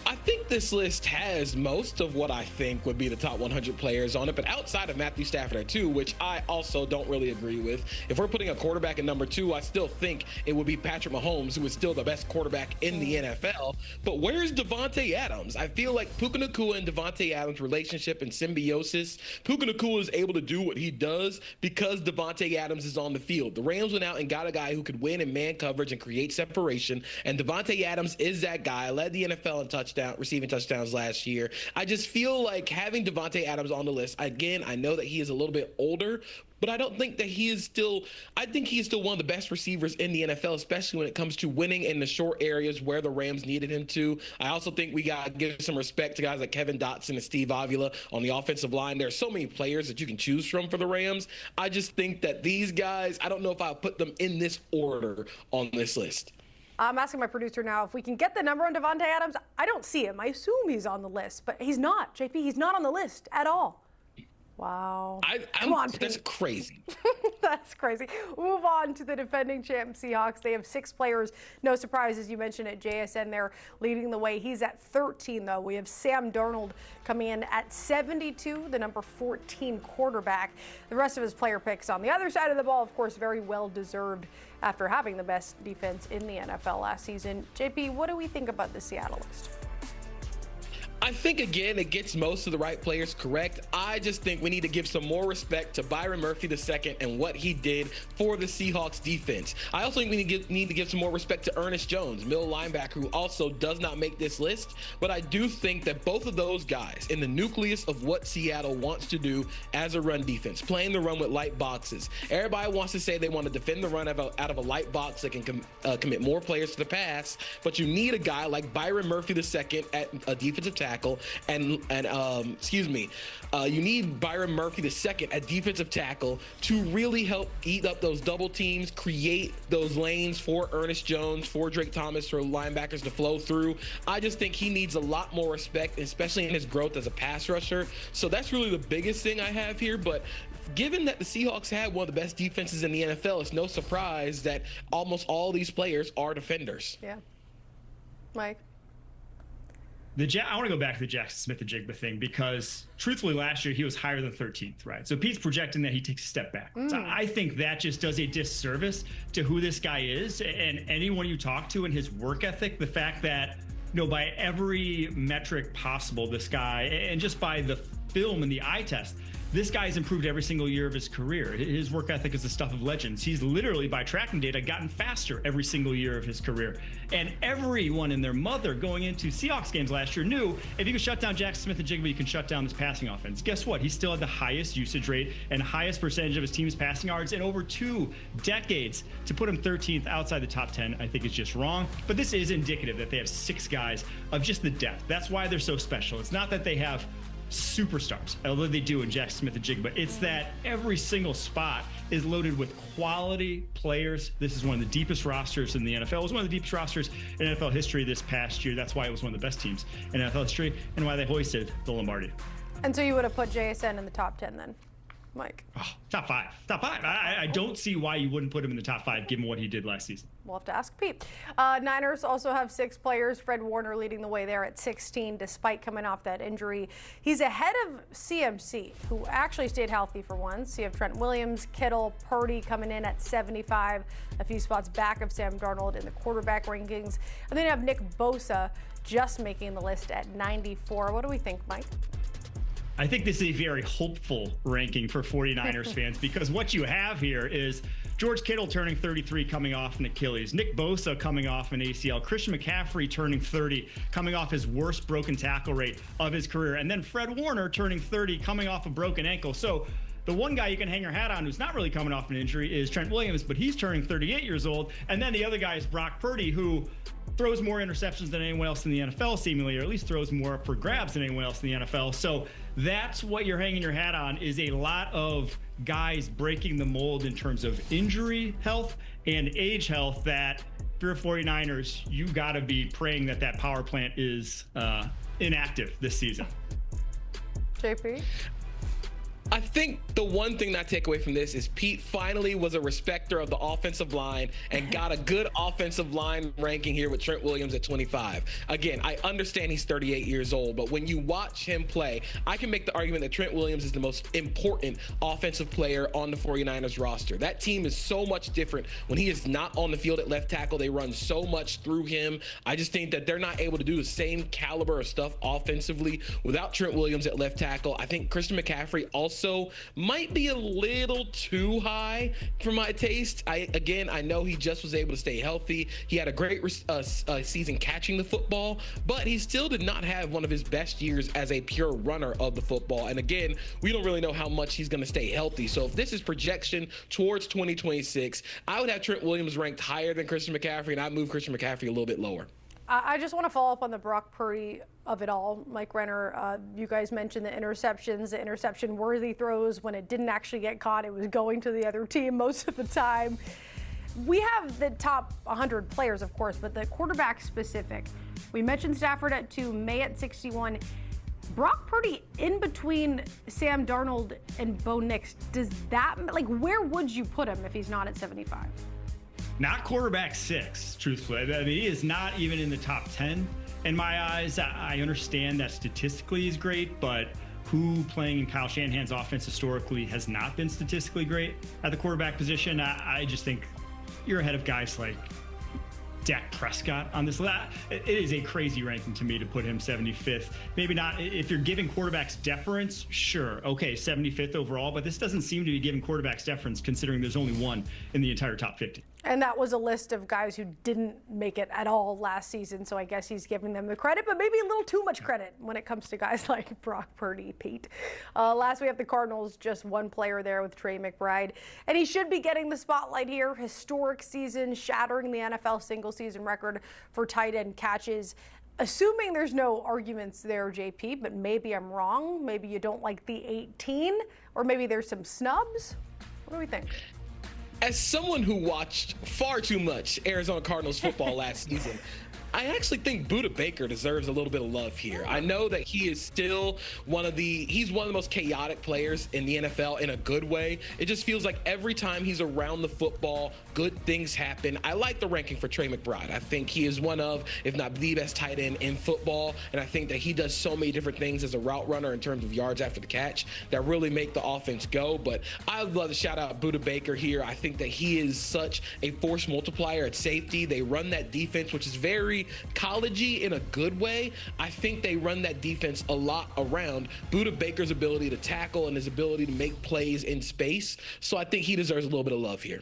I think this list has most of what I think would be the top 100 players on it, but outside of Matthew Stafford at 2, which I also don't really agree with. If we're putting a quarterback at number 2, I still think it would be Patrick Mahomes, who is still the best quarterback in the NFL. But where's Devontae Adams? I feel like Puka Nacua and Devontae Adams' relationship and symbiosis. Puka Nacua is able to do what he does because Devontae Adams is on the field. The Rams went out and got a guy who could win in man coverage and create separation, and Devontae Adams is that guy. Led the NFL in receiving touchdowns last year. I just feel like having Devontae Adams on the list, again, I know that he is a little bit older, but I don't think that he is still, I think he is still one of the best receivers in the NFL, especially when it comes to winning in the short areas where the Rams needed him to. I also think we got to give some respect to guys like Kevin Dotson and Steve Avila on the offensive line. There are so many players that you can choose from for the Rams. I just think that these guys, I don't know if I'll put them in this order on this list.
I'm asking my producer now if we can get the number on Devontae Adams. I don't see him. I assume he's on the list, but he's not. JP, he's not on the list at all. Wow. Come on, Pete.
That's crazy.
That's crazy. Move on to the defending champ Seahawks. They have 6 players. No surprise, as you mentioned it, JSN there leading the way. He's at 13, though. We have Sam Darnold coming in at 72, the number 14 quarterback. The rest of his player picks on the other side of the ball, of course, very well deserved after having the best defense in the NFL last season. JP, what do we think about the Seattle list?
I think, again, it gets most of the right players correct. I just think we need to give some more respect to Byron Murphy II and what he did for the Seahawks defense. I also think we need to give some more respect to Ernest Jones, middle linebacker, who also does not make this list. But I do think that both of those guys in the nucleus of what Seattle wants to do as a run defense, playing the run with light boxes. Everybody wants to say they want to defend the run out of a light box that can commit more players to the pass, but you need a guy like Byron Murphy II at a defensive tackle. You need Byron Murphy II at defensive tackle to really help eat up those double teams, create those lanes for Ernest Jones, for Drake Thomas, for linebackers to flow through. I just think he needs a lot more respect, especially in his growth as a pass rusher. So that's really the biggest thing I have here. But given that the Seahawks had one of the best defenses in the NFL, it's no surprise that almost all these players are defenders.
Yeah. Mike?
I want to go back to the Jackson Smith-Njigba thing because, truthfully, last year he was higher than 13th, right? So Pete's projecting that he takes a step back. So I think that just does a disservice to who this guy is and anyone you talk to and his work ethic. The fact that, by every metric possible, this guy, and just by the film and the eye test, this guy's improved every single year of his career. His work ethic is the stuff of legends. He's literally, by tracking data, gotten faster every single year of his career. And everyone and their mother going into Seahawks games last year knew if you can shut down Jackson Smith-Njigba, you can shut down this passing offense. Guess what? He still had the highest usage rate and highest percentage of his team's passing yards in over 2 decades. To put him 13th outside the top 10, I think is just wrong. But this is indicative that they have 6 guys of just the depth. That's why they're so special. It's not that they have superstars, although they do in Jackson Smith-Njigba. It's that every single spot is loaded with quality players. This is one of the deepest rosters in the NFL. It was one of the deepest rosters in NFL history this past year. That's why it was one of the best teams in NFL history and why they hoisted the Lombardi.
And so you would have put JSN in the top 10 then? Mike?
Oh, top five. I don't see why you wouldn't put him in the top 5 given what he did last season.
We'll have to ask Pete. Niners also have 6 players. Fred Warner leading the way there at 16, despite coming off that injury. He's ahead of CMC, who actually stayed healthy for once. You have Trent Williams, Kittle, Purdy coming in at 75, a few spots back of Sam Darnold in the quarterback rankings. And then you have Nick Bosa just making the list at 94. What do we think, Mike?
I think this is a very hopeful ranking for 49ers fans because what you have here is George Kittle turning 33 coming off an Achilles, Nick Bosa coming off an ACL, Christian McCaffrey turning 30 coming off his worst broken tackle rate of his career, and then Fred Warner turning 30 coming off a broken ankle. So the one guy you can hang your hat on who's not really coming off an injury is Trent Williams, but he's turning 38 years old. And then the other guy is Brock Purdy, who throws more interceptions than anyone else in the NFL, seemingly, or at least throws more up for grabs than anyone else in the NFL. So that's what you're hanging your hat on, is a lot of guys breaking the mold in terms of injury health and age health that if you're 49ers, you got to be praying that that power plant is inactive this season.
JP?
I think the one thing that I take away from this is Pete finally was a respecter of the offensive line and got a good offensive line ranking here with Trent Williams at 25. Again, I understand he's 38 years old, but when you watch him play, I can make the argument that Trent Williams is the most important offensive player on the 49ers roster. That team is so much different when he is not on the field at left tackle. They run so much through him. I just think that they're not able to do the same caliber of stuff offensively without Trent Williams at left tackle. I think Christian McCaffrey also might be a little too high for my taste. I know he just was able to stay healthy. He had a great season catching the football, but he still did not have one of his best years as a pure runner of the football. And again, we don't really know how much he's going to stay healthy. So if this is projection towards 2026, I would have Trent Williams ranked higher than Christian McCaffrey, and I'd move Christian McCaffrey a little bit lower.
I just want to follow up on the Brock Purdy of it all. Mike Renner, you guys mentioned the interceptions, the interception-worthy throws. When it didn't actually get caught, it was going to the other team most of the time. We have the top 100 players, of course, but the quarterback specific. We mentioned Stafford at 2, May at 61. Brock Purdy in between Sam Darnold and Bo Nix. Does that, where would you put him if he's not at 75?
Not quarterback 6, truthfully. I mean, he is not even in the top 10 in my eyes. I understand that statistically he's great, but who playing in Kyle Shanahan's offense historically has not been statistically great at the quarterback position? I just think you're ahead of guys like Dak Prescott on this list. It is a crazy ranking to me to put him 75th. Maybe not if you're giving quarterbacks deference, sure, okay, 75th overall, but this doesn't seem to be giving quarterbacks deference considering there's only one in the entire top 50.
And that was a list of guys who didn't make it at all last season, so I guess he's giving them the credit, but maybe a little too much credit when it comes to guys like Brock Purdy, Pete. Last, we have the Cardinals, just one player there with Trey McBride, and he should be getting the spotlight here. Historic season, shattering the NFL single-season record for tight end catches. Assuming there's no arguments there, JP, but maybe I'm wrong. Maybe you don't like the 18, or maybe there's some snubs. What do we think?
As someone who watched far too much Arizona Cardinals football last season, I actually think Budda Baker deserves a little bit of love here. I know that he is still he's one of the most chaotic players in the NFL in a good way. It just feels like every time he's around the football, good things happen. I like the ranking for Trey McBride. I think he is one of, if not the best tight end in football. And I think that he does so many different things as a route runner in terms of yards after the catch that really make the offense go. But I would love to shout out Budda Baker here. I think that he is such a force multiplier at safety. They run that defense, which is very collegey in a good way. I think they run that defense a lot around Budda Baker's ability to tackle and his ability to make plays in space. So I think he deserves a little bit of love here.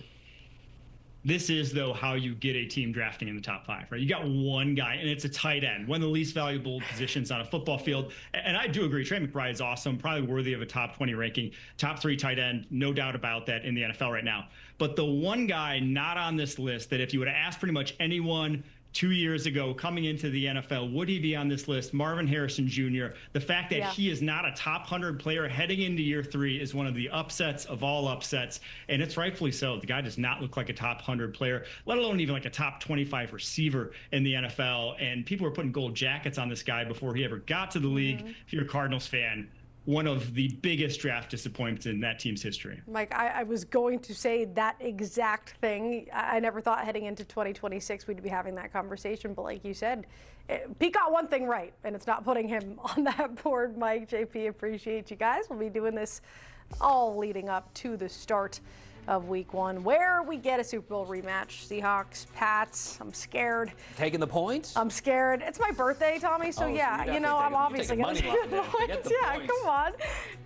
This is, though, how you get a team drafting in the top 5, right? You got one guy, and it's a tight end, one of the least valuable positions on a football field. And I do agree, Trey McBride is awesome, probably worthy of a top 20 ranking, top 3 tight end, no doubt about that in the NFL right now. But the one guy not on this list that if you would have asked pretty much anyone 2 years ago coming into the NFL, would he be on this list? Marvin Harrison Jr. The fact that he is not a top 100 player heading into year 3 is one of the upsets of all upsets, and it's rightfully so. The guy does not look like a top 100 player, let alone even like a top 25 receiver in the NFL, and people were putting gold jackets on this guy before he ever got to the league. If you're a Cardinals fan, one of the biggest draft disappointments in that team's history.
Mike, I was going to say that exact thing. I never thought heading into 2026 we'd be having that conversation, but like you said, Pete got one thing right, and it's not putting him on that board. Mike, JP, appreciate you guys. We'll be doing this all leading up to the start of week 1, where we get a Super Bowl rematch. Seahawks, Pats. I'm scared.
Taking the points?
I'm scared. It's my birthday, Tommy, so yeah, you know, I'm obviously going to take the points. Yeah, come on.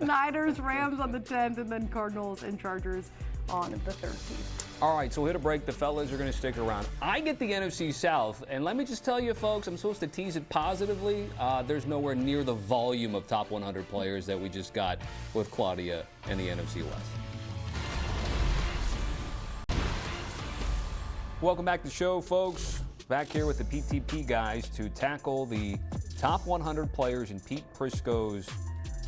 Niners, Rams on the 10th, and then Cardinals and Chargers on the 13th.
All right, so we'll hit a break. The fellas are going to stick around. I get the NFC South, and let me just tell you, folks, I'm supposed to tease it positively. There's nowhere near the volume of top 100 players that we just got with Claudia and the NFC West. Welcome back to the show, folks. Back here with the PTP guys to tackle the top 100 players in Pete Prisco's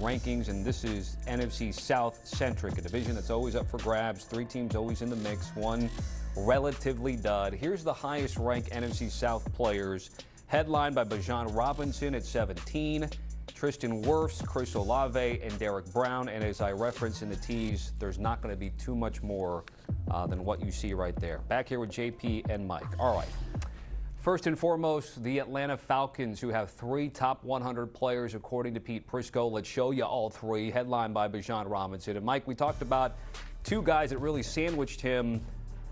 rankings, and this is NFC South centric, a division that's always up for grabs. 3 teams always in the mix, one relatively dud. Here's the highest ranked NFC South players, headlined by Bijan Robinson at 17, Tristan Wirfs, Chris Olave, and Derek Brown. And as I referenced in the tease, there's not going to be too much more than what you see right there. Back here with JP and Mike. All right. First and foremost, the Atlanta Falcons, who have 3 top 100 players, according to Pete Prisco. Let's show you all 3, headlined by Bijan Robinson. And Mike, we talked about 2 guys that really sandwiched him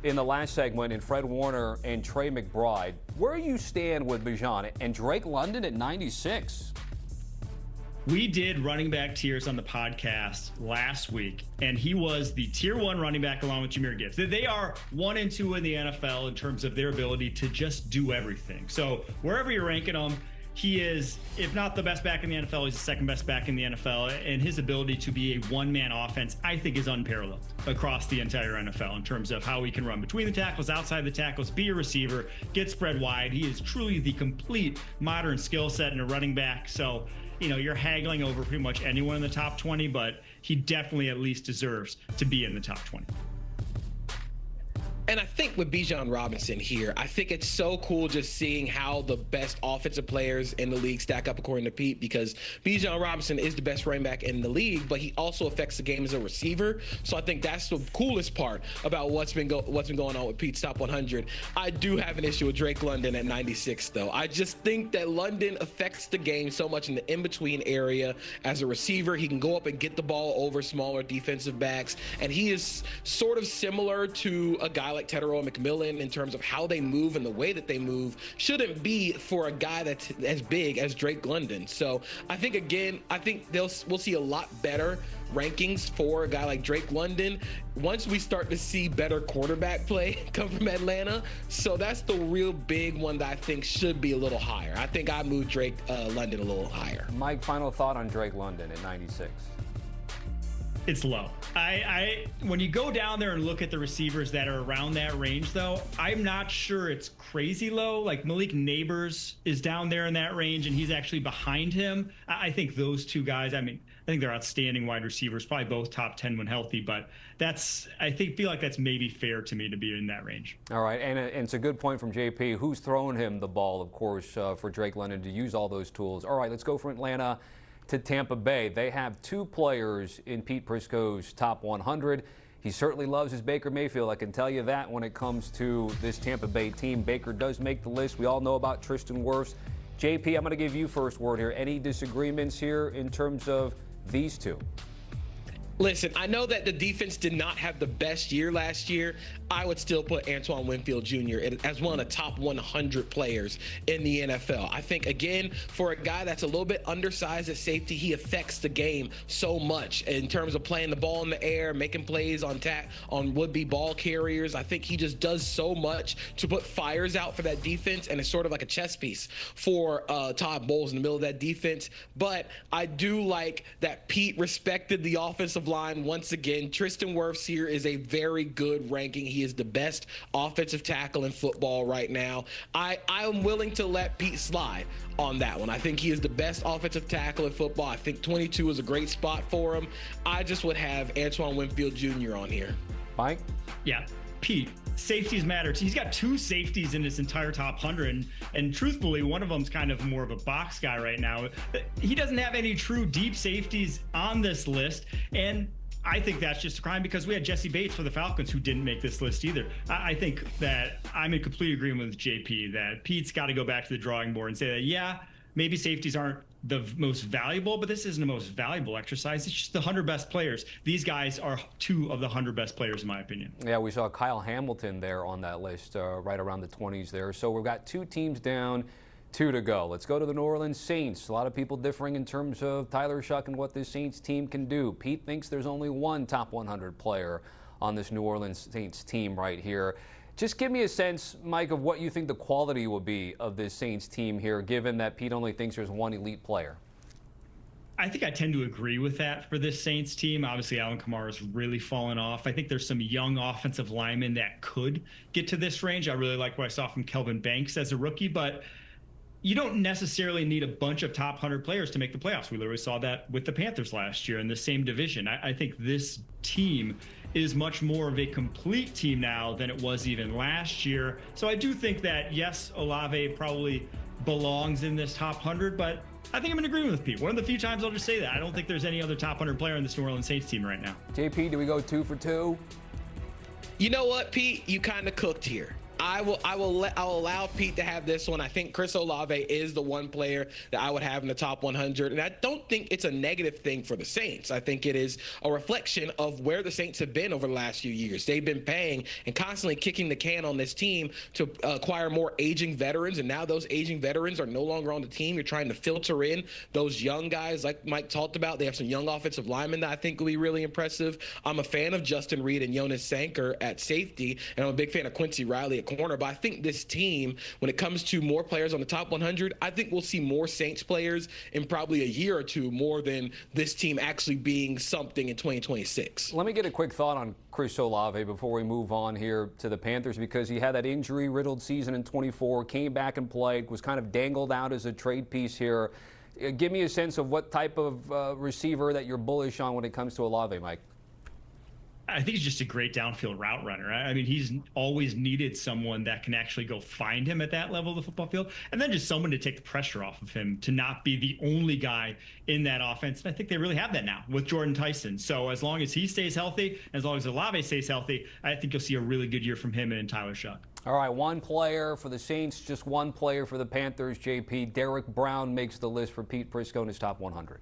in the last segment, in Fred Warner and Trey McBride. Where do you stand with Bijan and Drake London at 96?
We did running back tiers on the podcast last week, and he was the tier 1 running back along with Jahmyr Gibbs. They are 1 and 2 in the NFL in terms of their ability to just do everything. So wherever you're ranking him, he is, if not the best back in the NFL, he's the second best back in the NFL. And his ability to be a one-man offense, I think, is unparalleled across the entire NFL in terms of how he can run between the tackles, outside the tackles, be a receiver, get spread wide. He is truly the complete modern skill set in a running back. So, you know, you're haggling over pretty much anyone in the top 20, but he definitely at least deserves to be in the top 20.
And I think with Bijan Robinson here, I think it's so cool just seeing how the best offensive players in the league stack up according to Pete, because Bijan Robinson is the best running back in the league, but he also affects the game as a receiver. So I think that's the coolest part about what's been going on with Pete's top 100. I do have an issue with Drake London at 96, though. I just think that London affects the game so much in the in-between area as a receiver. He can go up and get the ball over smaller defensive backs, and he is sort of similar to a guy like Tedero McMillan in terms of how they move and the way that they move shouldn't be for a guy that's as big as Drake London. So I think, again, we'll see a lot better rankings for a guy like Drake London once we start to see better quarterback play come from Atlanta. So that's the real big one that I think should be a little higher. I think I moved Drake London a little higher.
Mike, final thought on Drake London at 96.
It's low. When you go down there and look at the receivers that are around that range, though, I'm not sure it's crazy low. Like Malik Neighbors is down there in that range, and he's actually behind him. I think those 2 guys, I think they're outstanding wide receivers, probably both top 10 when healthy, but feel like that's maybe fair to me to be in that range. All
right, and it's a good point from JP, who's throwing him the ball, of course, for Drake London to use all those tools. All right, let's go from Atlanta to Tampa Bay. They have 2 players in Pete Prisco's top 100. He certainly loves his Baker Mayfield. I can tell you that when it comes to this Tampa Bay team. Baker does make the list. We all know about Tristan Wirfs. JP, I'm going to give you first word here. Any disagreements here in terms of these 2?
Listen, I know that the defense did not have the best year last year. I would still put Antoine Winfield Jr. as one of the top 100 players in the NFL. I think, again, for a guy that's a little bit undersized at safety, he affects the game so much in terms of playing the ball in the air, making plays on would-be ball carriers. I think he just does so much to put fires out for that defense, and it's sort of like a chess piece for Todd Bowles in the middle of that defense. But I do like that Pete respected the offensive line once again. Tristan Wirfs here is a very good ranking. He is the best offensive tackle in football right now. I am willing to let Pete slide on that one. I think he is the best offensive tackle in football. I think 22 is a great spot for him. I just would have Antoine Winfield Jr. on here.
Mike?
Yeah. Pete, safeties matter. He's got 2 safeties in this entire top 100, and truthfully, one of them's kind of more of a box guy right now. He doesn't have any true deep safeties on this list, and I think that's just a crime because we had Jesse Bates for the Falcons who didn't make this list either. I think that I'm in complete agreement with JP that Pete's got to go back to the drawing board and say that, yeah, maybe safeties aren't the most valuable, but this isn't the most valuable exercise. It's just the 100 best players. These guys are 2 of the 100 best players, in my opinion.
Yeah, we saw Kyle Hamilton there on that list, right around the 20s there. So we've got 2 teams down, 2 to go. Let's go to the New Orleans Saints. A lot of people differing in terms of Tyler Shuck and what this Saints team can do. Pete thinks there's only 1 top 100 player on this New Orleans Saints team right here. Just give me a sense, Mike, of what you think the quality will be of this Saints team here, given that Pete only thinks there's 1 elite player.
I think I tend to agree with that for this Saints team. Obviously, Alvin Kamara's really fallen off. I think there's some young offensive linemen that could get to this range. I really like what I saw from Kelvin Banks as a rookie, but you don't necessarily need a bunch of top 100 players to make the playoffs. We literally saw that with the Panthers last year in the same division. I think this team is much more of a complete team now than it was even last year. So I do think that, yes, Olave probably belongs in this top 100, but I think I'm in agreement with Pete. One of the few times I'll just say that. I don't think there's any other top 100 player in this New Orleans Saints team right now.
JP, do we go 2 for 2?
You know what, Pete? You kind of cooked here. I'll allow Pete to have this one. I think Chris Olave is the one player that I would have in the top 100, and I don't think it's a negative thing for the Saints. I think it is a reflection of where the Saints have been over the last few years. They've been paying and constantly kicking the can on this team to acquire more aging veterans, and now those aging veterans are no longer on the team. You're trying to filter in those young guys like Mike talked about. They have some young offensive linemen that I think will be really impressive. I'm a fan of Justin Reed and Jonas Sanker at safety, and I'm a big fan of Quincy Riley at corner, but I think this team, when it comes to more players on the top 100, I think we'll see more Saints players in probably a year or 2 more than this team actually being something in 2026.
Let me get a quick thought on Chris Olave before we move on here to the Panthers, because he had that injury-riddled season in 24, came back and played, was kind of dangled out as a trade piece here. Give me a sense of what type of receiver that you're bullish on when it comes to Olave, Mike.
I think he's just a great downfield route runner. I mean, he's always needed someone that can actually go find him at that level of the football field, and then just someone to take the pressure off of him, to not be the only guy in that offense. And I think they really have that now with Jordan Tyson. So as long as he stays healthy, as long as Olave stays healthy, I think you'll see a really good year from him and Tyler Shuck.
All right, 1 player for the Saints, just 1 player for the Panthers. JP, Derek Brown makes the list for Pete Prisco in his top 100.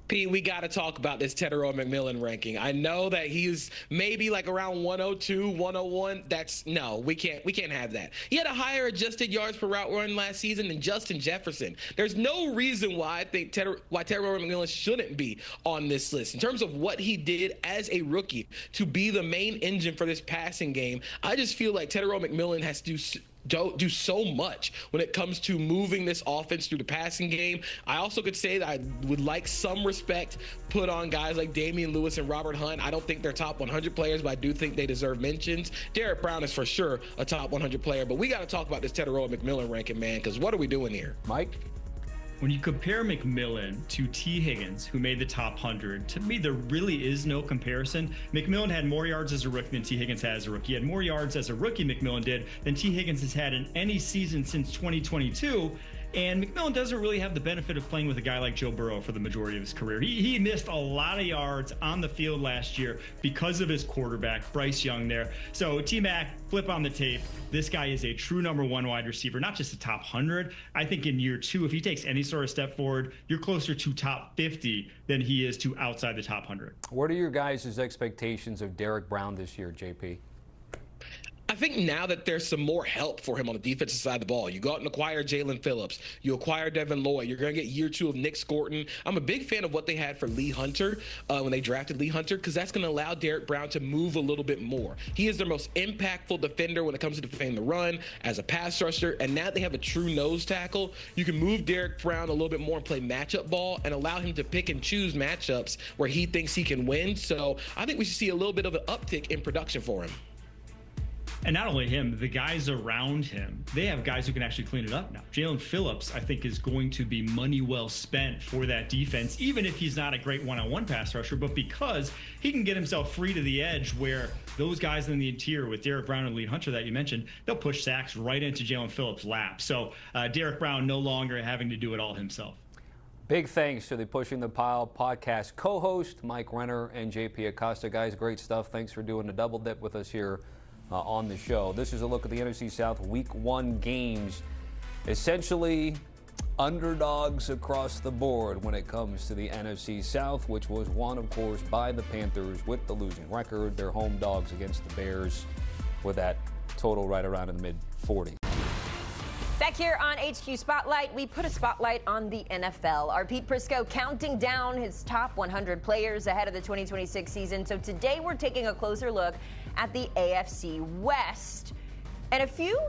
Pete, we got to talk about this Tetairoa McMillan ranking. I know that he's maybe like around 102, 101. No, we can't have that. He had a higher adjusted yards per route run last season than Justin Jefferson. There's no reason why I think Tetairoa McMillan shouldn't be on this list. In terms of what he did as a rookie to be the main engine for this passing game, I just feel like Tetairoa McMillan has to do so much when it comes to moving this offense through the passing game. I also could say that I would like some respect put on guys like Damian Lewis and Robert Hunt. I don't think they're top 100 players, but I do think they deserve mentions. Derek Brown is for sure a top 100 player, but we got to talk about this Tetairoa McMillan ranking, man, because what are we doing here?
Mike?
When you compare McMillan to T. Higgins, who made the top 100, to me, there really is no comparison. McMillan had more yards as a rookie than T. Higgins had as a rookie. He had more yards as a rookie, McMillan did, than T. Higgins has had in any season since 2022. And McMillan doesn't really have the benefit of playing with a guy like Joe Burrow for the majority of his career. He missed a lot of yards on the field last year because of his quarterback, Bryce Young there. So T-Mac, flip on the tape. This guy is a true number 1 wide receiver, not just a top 100. I think in year 2, if he takes any sort of step forward, you're closer to top 50 than he is to outside the top 100.
What are your guys' expectations of Derek Brown this year, JP?
I think now that there's some more help for him on the defensive side of the ball, you go out and acquire Jalen Phillips, you acquire Devin Lloyd, you're going to get year 2 of Nick Scorton. I'm a big fan of what they had for Lee Hunter when they drafted Lee Hunter, because that's going to allow Derek Brown to move a little bit more. He is their most impactful defender when it comes to defending the run as a pass rusher, and now they have a true nose tackle. You can move Derek Brown a little bit more and play matchup ball and allow him to pick and choose matchups where he thinks he can win. So I think we should see a little bit of an uptick in production for him.
And not only him, the guys around him, they have guys who can actually clean it up now. Jalen Phillips, I think, is going to be money well spent for that defense, even if he's not a great one-on-one pass rusher, but because he can get himself free to the edge where those guys in the interior with Derek Brown and Lee Hunter that you mentioned, they'll push sacks right into Jalen Phillips' lap. So Derek Brown no longer having to do it all himself.
Big thanks to the Pushing the Pile podcast co-host, Mike Renner and JP Acosta. Guys, great stuff. Thanks for doing the double dip with us here on the show. This is a look at the NFC South Week 1 games. Essentially, underdogs across the board when it comes to the NFC South, which was won, of course, by the Panthers with the losing record. They're home dogs against the Bears with that total right around in the mid-40s.
Back here on HQ Spotlight, we put a spotlight on the NFL. Our Pete Prisco counting down his top 100 players ahead of the 2026 season. So today we're taking a closer look at the AFC West. And a few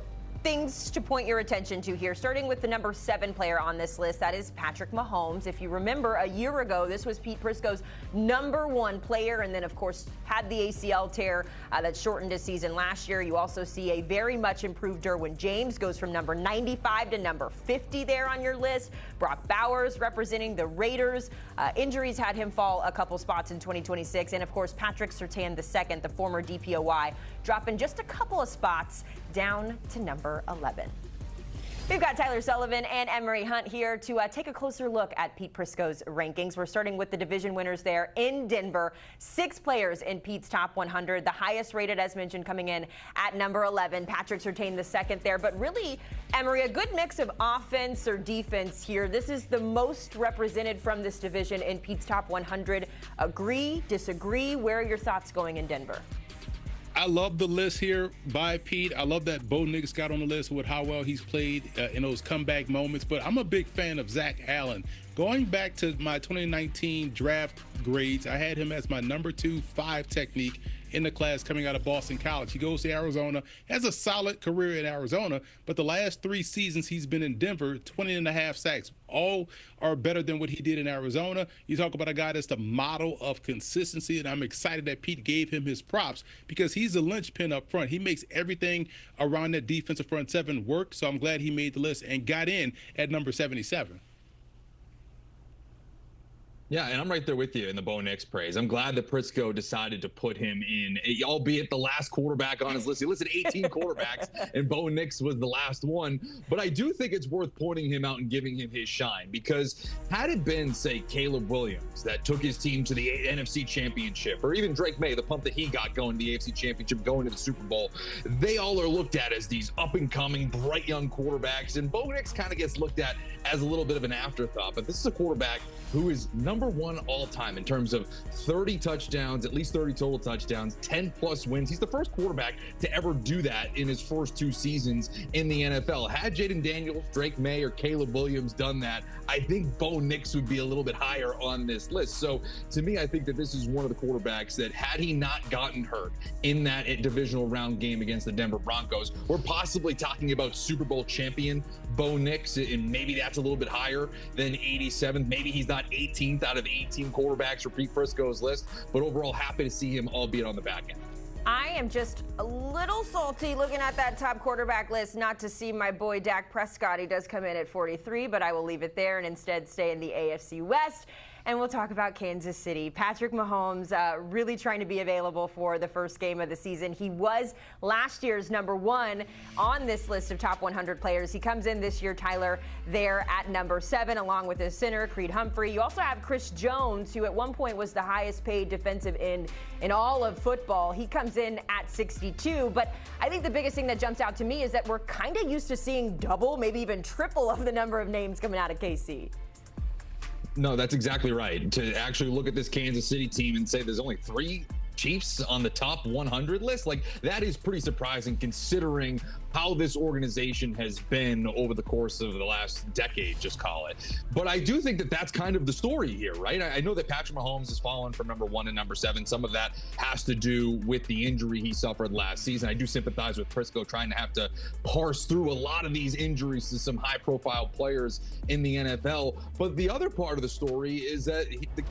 things to point your attention to here, starting with the number 7 player on this list. That is Patrick Mahomes. If you remember, a year ago, this was Pete Prisco's number 1 player, and then, of course, had the ACL tear that shortened his season last year. You also see a very much improved Derwin James, goes from number 95 to number 50 there on your list. Brock Bowers representing the Raiders. Injuries had him fall a couple spots in 2026. And, of course, Patrick Surtain II, the former DPOY, dropping just a couple of spots down to number 11. We've got Tyler Sullivan and Emery Hunt here to take a closer look at Pete Prisco's rankings. We're starting with the division winners there in Denver. 6 players in Pete's top 100. The highest rated, as mentioned, coming in at number 11. Patrick Surtain II there. But really, Emery, a good mix of offense or defense here. This is the most represented from this division in Pete's top 100. Agree, disagree? Where are your thoughts going in Denver?
I love the list here by Pete. I love that Bo Nix got on the list with how well he's played in those comeback moments. But I'm a big fan of Zach Allen. Going back to my 2019 draft grades, I had him as my number 2 5 technique in the class coming out of Boston College. He goes to Arizona, has a solid career in Arizona, but the last 3 seasons he's been in Denver, 20.5 sacks. All are better than what he did in Arizona. You talk about a guy that's the model of consistency, and I'm excited that Pete gave him his props because he's a linchpin up front. He makes everything around that defensive front 7 work, so I'm glad he made the list and got in at number 77.
Yeah, and I'm right there with you in the Bo Nix praise. I'm glad that Prisco decided to put him in, albeit the last quarterback on his list. He listed 18 quarterbacks, and Bo Nix was the last one. But I do think it's worth pointing him out and giving him his shine, because had it been, say, Caleb Williams that took his team to the NFC Championship, or even Drake May, the pump that he got going to the AFC Championship, going to the Super Bowl, they all are looked at as these up-and-coming, bright young quarterbacks, and Bo Nix kind of gets looked at as a little bit of an afterthought. But this is a quarterback who is number 1 all time in terms of 30 touchdowns, at least 30 total touchdowns, 10 plus wins. He's the first quarterback to ever do that in his first 2 seasons in the NFL. Had Jaden Daniels, Drake May, or Caleb Williams done that, I think Bo Nix would be a little bit higher on this list. So to me, I think that this is one of the quarterbacks that, had he not gotten hurt in that divisional round game against the Denver Broncos, we're possibly talking about Super Bowl champion Bo Nix, and maybe that's a little bit higher than 87th. Maybe he's not 18th out of 18 quarterbacks for Pete Prisco's list, but overall happy to see him, albeit on the back end.
I am just a little salty looking at that top quarterback list, not to see my boy Dak Prescott. He does come in at 43, but I will leave it there and instead stay in the AFC West. And we'll talk about Kansas City. Patrick Mahomes really trying to be available for the first game of the season. He was last year's number 1 on this list of top 100 players. He comes in this year, Tyler, there at number 7, along with his center, Creed Humphrey. You also have Chris Jones, who at one point was the highest paid defensive end in all of football. He comes in at 62. But I think the biggest thing that jumps out to me is that we're kind of used to seeing double, maybe even triple of the number of names coming out of KC.
No, that's exactly right. To actually look at this Kansas City team and say there's only 3 Chiefs on the top 100 list, like, that is pretty surprising considering how this organization has been over the course of the last decade, just call it. But I do think that that's kind of the story here, right? I know that Patrick Mahomes has fallen from number 1 to number 7. Some of that has to do with the injury he suffered last season. I do sympathize with Prisco trying to have to parse through a lot of these injuries to some high-profile players in the NFL. But the other part of the story is that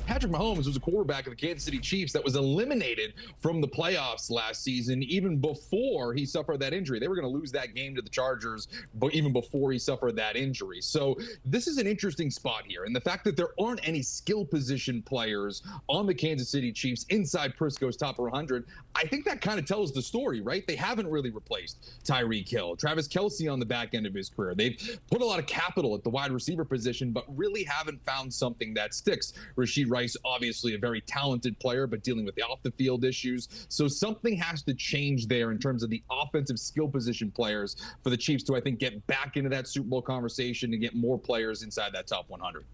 Patrick Mahomes was a quarterback of the Kansas City Chiefs that was eliminated from the playoffs last season, even before he suffered that injury. They were going to lose that game to the Chargers, but even before he suffered that injury. So this is an interesting spot here. And the fact that there aren't any skill position players on the Kansas City Chiefs inside Prisco's top 100, I think that kind of tells the story, right? They haven't really replaced Tyreek Hill, Travis Kelce on the back end of his career. They've put a lot of capital at the wide receiver position, but really haven't found something that sticks. Rashid Rice, obviously a very talented player, but dealing with the off the field issues. So something has to change there in terms of the offensive skill position players for the Chiefs to, I think, get back into that Super Bowl conversation and get more players inside that top 100.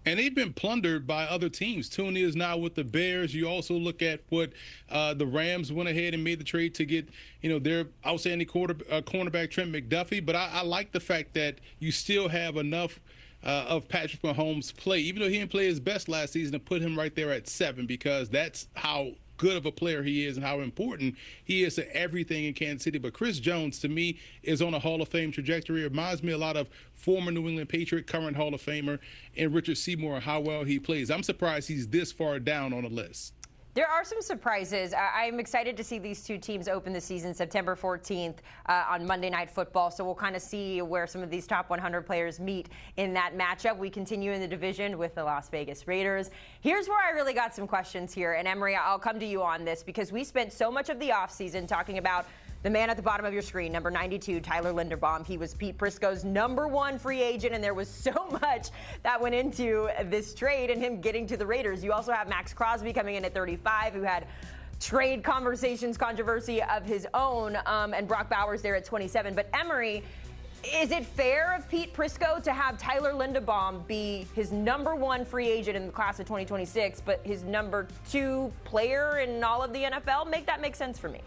And they've been plundered by other teams. Tune is now with the Bears. You also look at what the Rams went ahead and made the trade to get, their outstanding cornerback Trent McDuffie. But I like the fact that you still have enough of Patrick Mahomes' play, even though he didn't play his best last season, to put him right there at 7, because that's how good of a player he is and how important he is to everything in Kansas City. But Chris Jones, to me, is on a Hall of Fame trajectory. It reminds me a lot of former New England Patriot, current Hall of Famer, and Richard Seymour, how well he plays. I'm surprised he's this far down on the list.
There are some surprises. I'm excited to see these two teams open the season September 14th on Monday Night Football. So we'll kind of see where some of these top 100 players meet in that matchup. We continue in the division with the Las Vegas Raiders. Here's where I really got some questions here. And Emery, I'll come to you on this because we spent so much of the offseason talking about the man at the bottom of your screen, number 92, Tyler Linderbaum. He was Pete Prisco's number 1 free agent, and there was so much that went into this trade and him getting to the Raiders. You also have Max Crosby coming in at 35, who had trade conversations, controversy of his own, and Brock Bowers there at 27. But Emery, is it fair of Pete Prisco to have Tyler Linderbaum be his number 1 free agent in the class of 2026, but his number 2 player in all of the NFL? Make that make sense for me.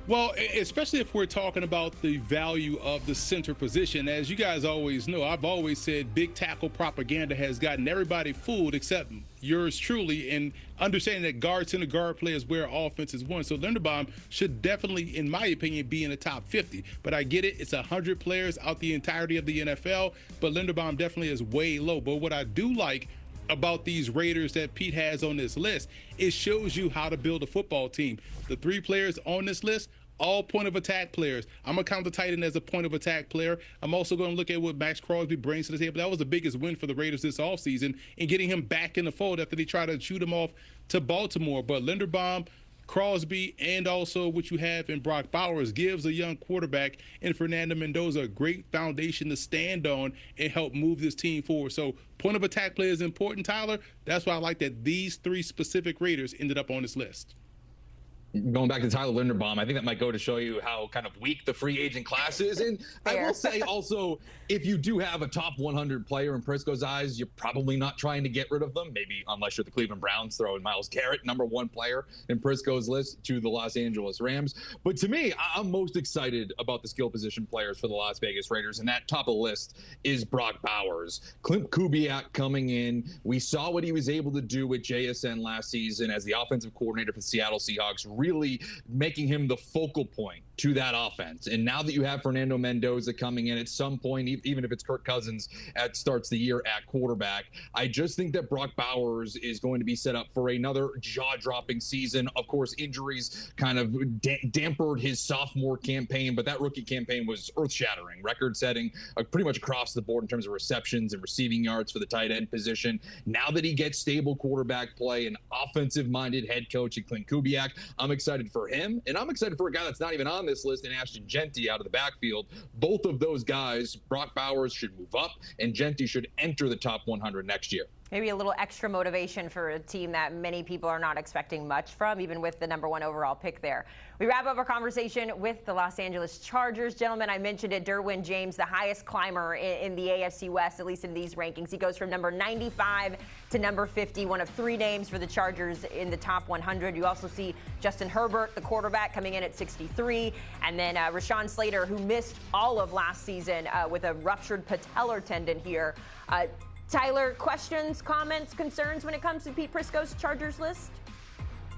Well, especially if we're talking about the value of the center position. As you guys always know, I've always said big tackle propaganda has gotten everybody fooled except yours truly, in understanding that guard center guard play is where offense is won. So Linderbaum should definitely, in my opinion, be in the top 50. But I get it. It's 100 players out the entirety of the NFL, but Linderbaum definitely is way low. But what I do like about these Raiders that Pete has on this list, it shows you how to build a football team. The 3 players on this list, all point of attack players. I'm going to count the tight end as a point of attack player. I'm also going to look at what Max Crosby brings to the table. That was the biggest win for the Raiders this offseason, and getting him back in the fold after they tried to shoot him off to Baltimore. But Linderbaum, Crosby, and also what you have in Brock Bowers gives a young quarterback in Fernando Mendoza a great foundation to stand on and help move this team forward. So point of attack play is important, Tyler. That's why I like that these 3 specific Raiders ended up on this list.
Going back to Tyler Linderbaum, I think that might go to show you how kind of weak the free agent class is. And I will say also, if you do have a top 100 player in Prisco's eyes, you're probably not trying to get rid of them. Maybe unless you're the Cleveland Browns throwing Myles Garrett, number 1 player in Prisco's list, to the Los Angeles Rams. But to me, I'm most excited about the skill position players for the Las Vegas Raiders. And that top of the list is Brock Bowers. Clint Kubiak coming in. We saw what he was able to do with JSN last season as the offensive coordinator for the Seattle Seahawks, really making him the focal point to that offense. And now that you have Fernando Mendoza coming in at some point, even if it's Kirk Cousins starts the year at quarterback, I just think that Brock Bowers is going to be set up for another jaw-dropping season. Of course, injuries kind of dampered his sophomore campaign, but that rookie campaign was earth-shattering, record-setting pretty much across the board in terms of receptions and receiving yards for the tight end position. Now that he gets stable quarterback play, an offensive-minded head coach at Clint Kubiak, I'm excited for him, and I'm excited for a guy that's not even on this list, and Ashton Genty out of the backfield. Both of those guys, Brock Bowers should move up, and Genty should enter the top 100 next year.
Maybe a little extra motivation for a team that many people are not expecting much from, even with the #1 overall pick there. We wrap up our conversation with the Los Angeles Chargers. Gentlemen, I mentioned it, Derwin James, the highest climber in the AFC West, at least in these rankings. He goes from number 95 to number 50, one of 3 names for the Chargers in the top 100. You also see Justin Herbert, the quarterback, coming in at 63, and then Rashawn Slater, who missed all of last season with a ruptured patellar tendon here. Tyler, questions, comments, concerns when it comes to Pete Prisco's Chargers list?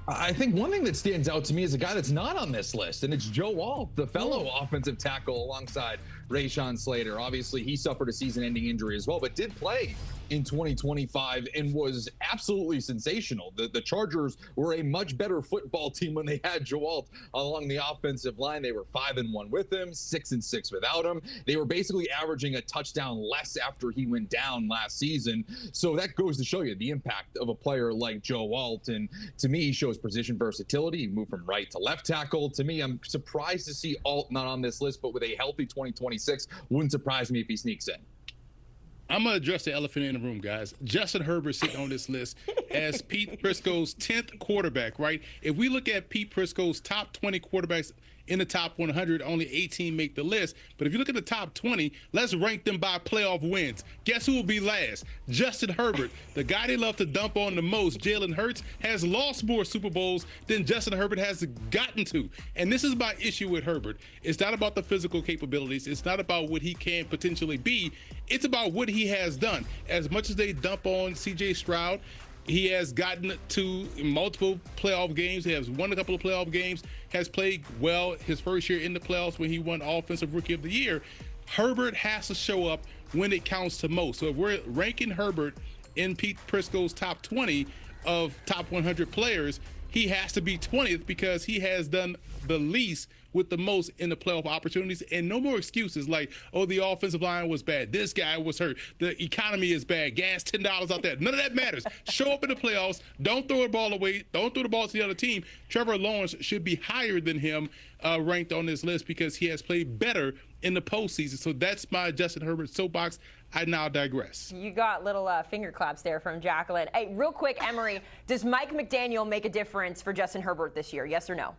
I think one thing that stands out to me is a guy that's not on this list, and it's Joe Alt, the fellow offensive tackle alongside Rashawn Slater. Obviously, he suffered a season-ending injury as well, but did play in 2025 and was absolutely sensational. The Chargers were a much better football team when they had Joe Alt along the offensive line. They were 5-1 with him, 6-6 without him. They were basically averaging a touchdown less after he went down last season. So that goes to show you the impact of a player like Joe Alt. And to me, he shows position versatility. He moved from right to left tackle. To me, I'm surprised to see Alt not on this list, but with a healthy 2026, wouldn't surprise me if he sneaks in.
I'm going to address the elephant in the room, guys. Justin Herbert sitting on this list as Pete Prisco's 10th quarterback, right? If we look at Pete Prisco's top 20 quarterbacks in the top 100, only 18 make the list. But if you look at the top 20, let's rank them by playoff wins. Guess who will be last? Justin Herbert. The guy they love to dump on the most, Jalen Hurts, has lost more Super Bowls than Justin Herbert has gotten to. And this is my issue with Herbert. It's not about the physical capabilities. It's not about what he can potentially be. It's about what he has done. As much as they dump on C.J. Stroud, he has gotten to multiple playoff games. He has won a couple of playoff games, has played well his first year in the playoffs when he won Offensive Rookie of the Year. Herbert has to show up when it counts to most. So if we're ranking Herbert in Pete Prisco's top 20 of top 100 players, he has to be 20th because he has done the least with the most in the playoff opportunities. And no more excuses like, oh, the offensive line was bad, this guy was hurt, the economy is bad, gas $10 out there. None of that matters. Show up in the playoffs. Don't throw the ball away. Don't throw the ball to the other team. Trevor Lawrence should be higher than him ranked on this list because he has played better in the postseason. So that's my Justin Herbert soapbox. I now digress.
You got little finger claps there from Jacqueline. Hey, real quick, Emery, does Mike McDaniel make a difference for Justin Herbert this year? Yes or no?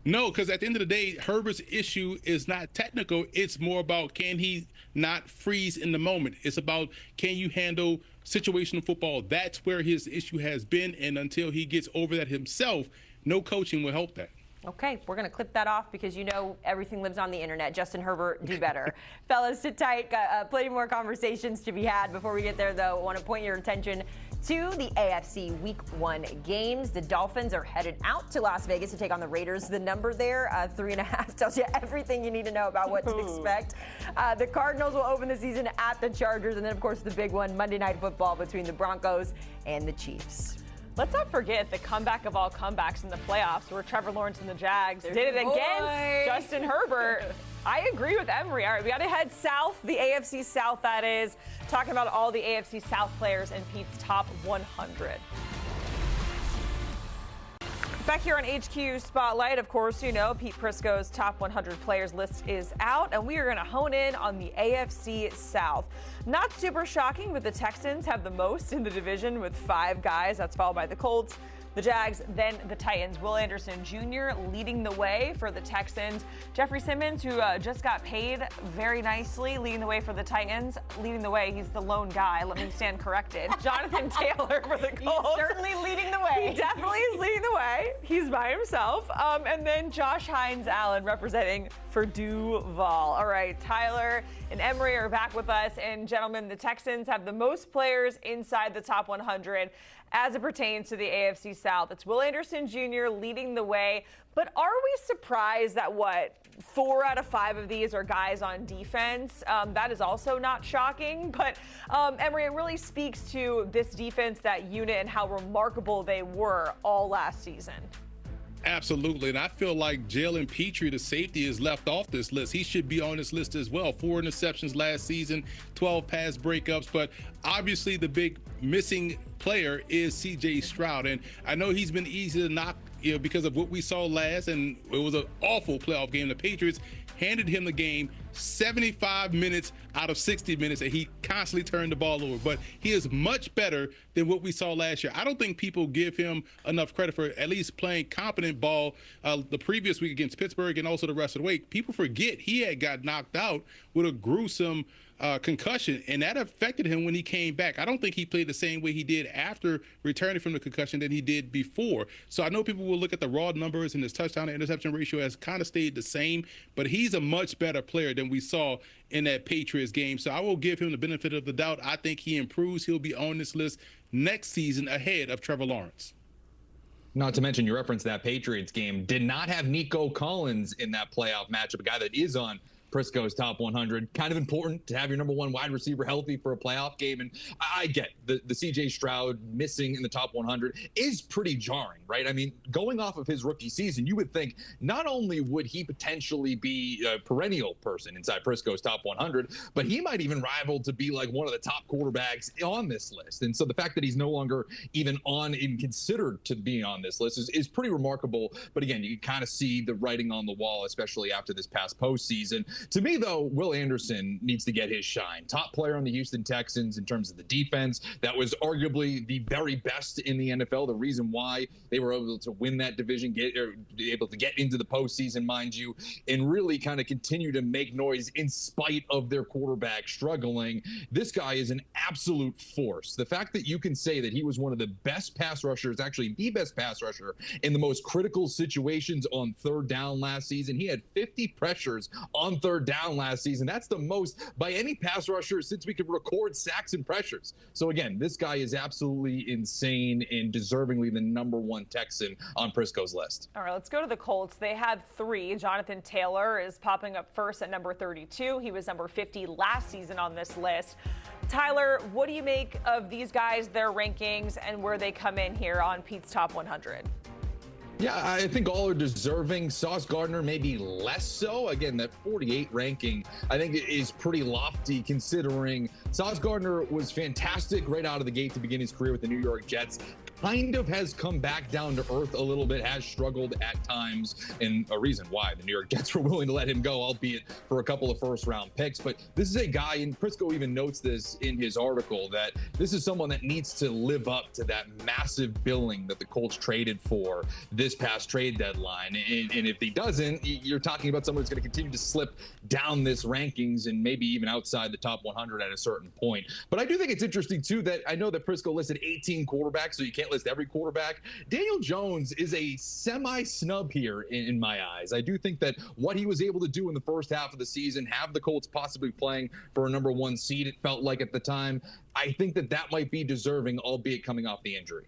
No, because at the end of the day, Herbert's issue is not technical. It's more about can he not freeze in the moment. It's about can you handle situational football. That's where his issue has been. And until he gets over that himself, no coaching will help that.
Okay, we're going to clip that off because you know everything lives on the internet. Justin Herbert, do better. Fellas, sit tight. Got plenty more conversations to be had. Before we get there, though, I want to point your attention to the AFC Week 1 games. The Dolphins are headed out to Las Vegas to take on the Raiders. The number there, 3.5, tells you everything you need to know about what to expect. The Cardinals will open the season at the Chargers. And then, of course, the big one, Monday Night Football between the Broncos and the Chiefs.
Let's not forget the comeback of all comebacks in the playoffs where Trevor Lawrence and the Jags did it against Justin Herbert. I agree with Emery. All right, we got to head south, the AFC South, that is, talking about all the AFC South players in Pete's top 100. Back here on HQ Spotlight, of course, you know, Pete Prisco's top 100 players list is out, and we are going to hone in on the AFC South. Not super shocking, but the Texans have the most in the division with 5 guys. That's followed by the Colts, the Jags, then the Titans. Will Anderson Jr. leading the way for the Texans. Jeffrey Simmons, who just got paid very nicely, leading the way for the Titans. Leading the way, he's the lone guy. Let me stand corrected. Jonathan Taylor for the Colts.
He's certainly leading the way.
He definitely is leading the way. He's by himself. And then Josh Hines Allen representing for Duval. All right, Tyler and Emery are back with us. And gentlemen, the Texans have the most players inside the top 100 as it pertains to the AFC South. It's Will Anderson Jr. leading the way. But are we surprised that, 4 out of 5 of these are guys on defense? That is also not shocking. But, Emery, it really speaks to this defense, that unit, and how remarkable they were all last season.
Absolutely, and I feel like Jalen Petrie, the safety, is left off this list. He should be on this list as well. 4 interceptions last season, 12 pass breakups, but obviously the big missing player is C.J. Stroud, and I know he's been easy to knock, because of what we saw last, and it was an awful playoff game. The Patriots handed him the game 75 minutes out of 60 minutes, and he constantly turned the ball over. But he is much better than what we saw last year. I don't think people give him enough credit for at least playing competent ball the previous week against Pittsburgh and also the rest of the week. People forget he had got knocked out with a gruesome concussion, and that affected him when he came back. I don't think he played the same way he did after returning from the concussion than he did before. So I know people will look at the raw numbers, and his touchdown to interception ratio has kind of stayed the same, but he's a much better player than we saw in that Patriots game. So I will give him the benefit of the doubt. I think he improves. He'll be on this list next season ahead of Trevor Lawrence.
Not to mention, you referenced that Patriots game. Did not have Nico Collins in that playoff matchup, a guy that is on Prisco's top 100. Kind of important to have your number one wide receiver healthy for a playoff game. And I get the CJ Stroud missing in the top 100 is pretty jarring, right? I mean, going off of his rookie season, you would think not only would he potentially be a perennial person inside Prisco's top 100, but he might even rival to be like one of the top quarterbacks on this list. And so the fact that he's no longer even considered to be on this list is pretty remarkable. But again, you kind of see the writing on the wall, especially after this past postseason. To me, though, Will Anderson needs to get his shine. Top player on the Houston Texans in terms of the defense. That was arguably the very best in the NFL. The reason why they were able to win that division, able to get into the postseason, mind you, and really kind of continue to make noise in spite of their quarterback struggling. This guy is an absolute force. The fact that you can say that he was one of the best pass rushers, actually the best pass rusher in the most critical situations on third down last season. He had 50 pressures on third down last season. That's the most by any pass rusher since we could record sacks and pressures. So again, this guy is absolutely insane and deservingly the number one Texan on Prisco's list.
All right, let's go to the Colts. They have three. Jonathan Taylor is popping up first at number 32. He was number 50 last season on this list. Tyler, what do you make of these guys, their rankings, and where they come in here on Pete's top 100?
Yeah, I think all are deserving. Sauce Gardner maybe less so. Again, that 48 ranking, I think is pretty lofty considering Sauce Gardner was fantastic right out of the gate to begin his career with the New York Jets. Kind of has come back down to earth a little bit, has struggled at times, and a reason why the New York Jets were willing to let him go, albeit for a couple of first-round picks. But this is a guy, and Prisco even notes this in his article, that this is someone that needs to live up to that massive billing that the Colts traded for this past trade deadline. And if he doesn't, you're talking about someone who's going to continue to slip down this rankings and maybe even outside the top 100 at a certain point. But I do think it's interesting, too, that I know that Prisco listed 18 quarterbacks, so you can't list every quarterback. Daniel Jones is a semi-snub here in my eyes. I do think that what he was able to do in the first half of the season, have the Colts possibly playing for a number one seed, it felt like at the time, I think that might be deserving, albeit coming off the injury.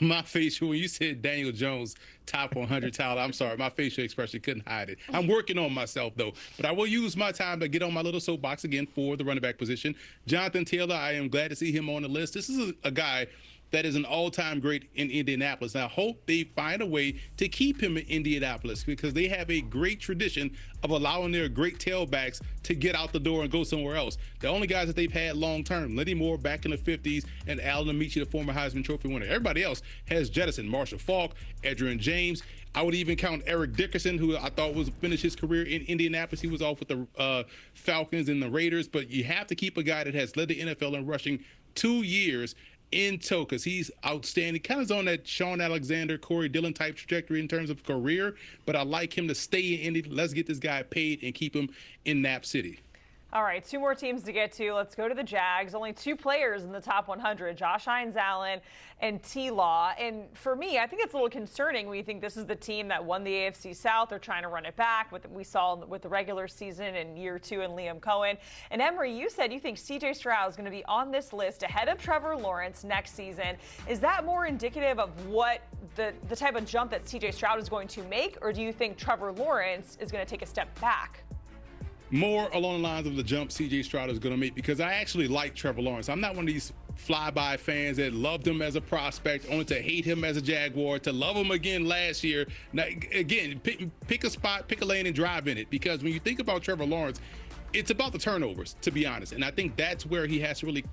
My facial, when you said Daniel Jones top 100, Tyler, I'm sorry, my facial expression couldn't hide it. I'm working on myself, though, but I will use my time to get on my little soapbox again for the running back position. Jonathan Taylor, I am glad to see him on the list. This is a guy that is an all-time great in Indianapolis. And I hope they find a way to keep him in Indianapolis because they have a great tradition of allowing their great tailbacks to get out the door and go somewhere else. The only guys that they've had long-term, Lenny Moore back in the 50s and Alan Amici, the former Heisman Trophy winner. Everybody else has jettisoned. Marshall Faulk, Adrian James. I would even count Eric Dickerson, who I thought was finished his career in Indianapolis. He was off with the Falcons and the Raiders. But you have to keep a guy that has led the NFL in rushing 2 years in tow because he's outstanding. Kind of on that Sean Alexander, Corey Dillon type trajectory in terms of career, but I like him to stay in Indy. Let's get this guy paid and keep him in Nap City.
All right, two more teams to get to. Let's go to the Jags. Only two players in the top 100, Josh Hines-Allen and T-Law. And for me, I think it's a little concerning when you think this is the team that won the AFC South. They're trying to run it back. We saw with the regular season in year two and Liam Cohen. And Emery, you said you think C.J. Stroud is going to be on this list ahead of Trevor Lawrence next season. Is that more indicative of what the type of jump that C.J. Stroud is going to make, or do you think Trevor Lawrence is going to take a step back?
More along the lines of the jump C.J. Stroud is going to make because I actually like Trevor Lawrence. I'm not one of these flyby fans that loved him as a prospect, only to hate him as a Jaguar, to love him again last year. Now, again, pick a spot, pick a lane, and drive in it. Because when you think about Trevor Lawrence, it's about the turnovers, to be honest. And I think that's where he has to really,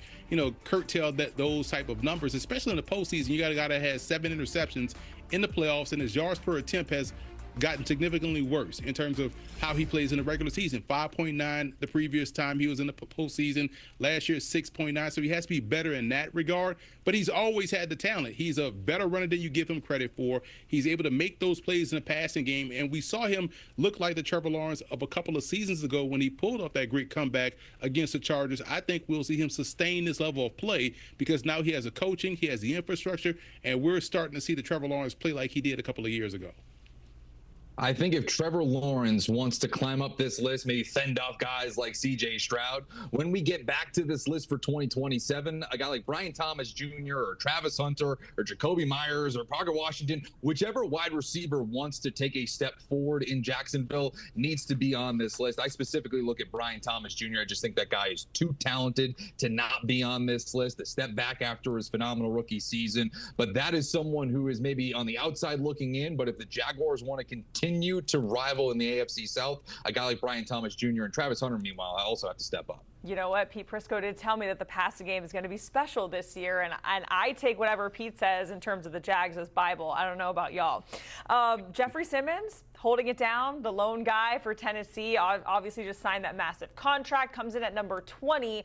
curtail those type of numbers, especially in the postseason. You got a guy that has 7 interceptions in the playoffs, and his yards per attempt has gotten significantly worse in terms of how he plays in the regular season. 5.9 the previous time he was in the postseason. Last year, 6.9. So he has to be better in that regard. But he's always had the talent. He's a better runner than you give him credit for. He's able to make those plays in the passing game. And we saw him look like the Trevor Lawrence of a couple of seasons ago when he pulled off that great comeback against the Chargers. I think we'll see him sustain this level of play because now he has the coaching, he has the infrastructure, and we're starting to see the Trevor Lawrence play like he did a couple of years ago.
I think if Trevor Lawrence wants to climb up this list, maybe fend off guys like C.J. Stroud, when we get back to this list for 2027, a guy like Brian Thomas Jr. or Travis Hunter or Jacoby Myers or Parker Washington, whichever wide receiver wants to take a step forward in Jacksonville needs to be on this list. I specifically look at Brian Thomas Jr. I just think that guy is too talented to not be on this list. A step back after his phenomenal rookie season, but that is someone who is maybe on the outside looking in, but if the Jaguars want to continue to rival in the AFC South, a guy like Brian Thomas Jr. and Travis Hunter, meanwhile, I also have to step up.
You know what? Pete Prisco did tell me that the passing game is going to be special this year, and I take whatever Pete says in terms of the Jags as Bible. I don't know about y'all. Jeffrey Simmons holding it down, the lone guy for Tennessee, obviously just signed that massive contract, comes in at number 20.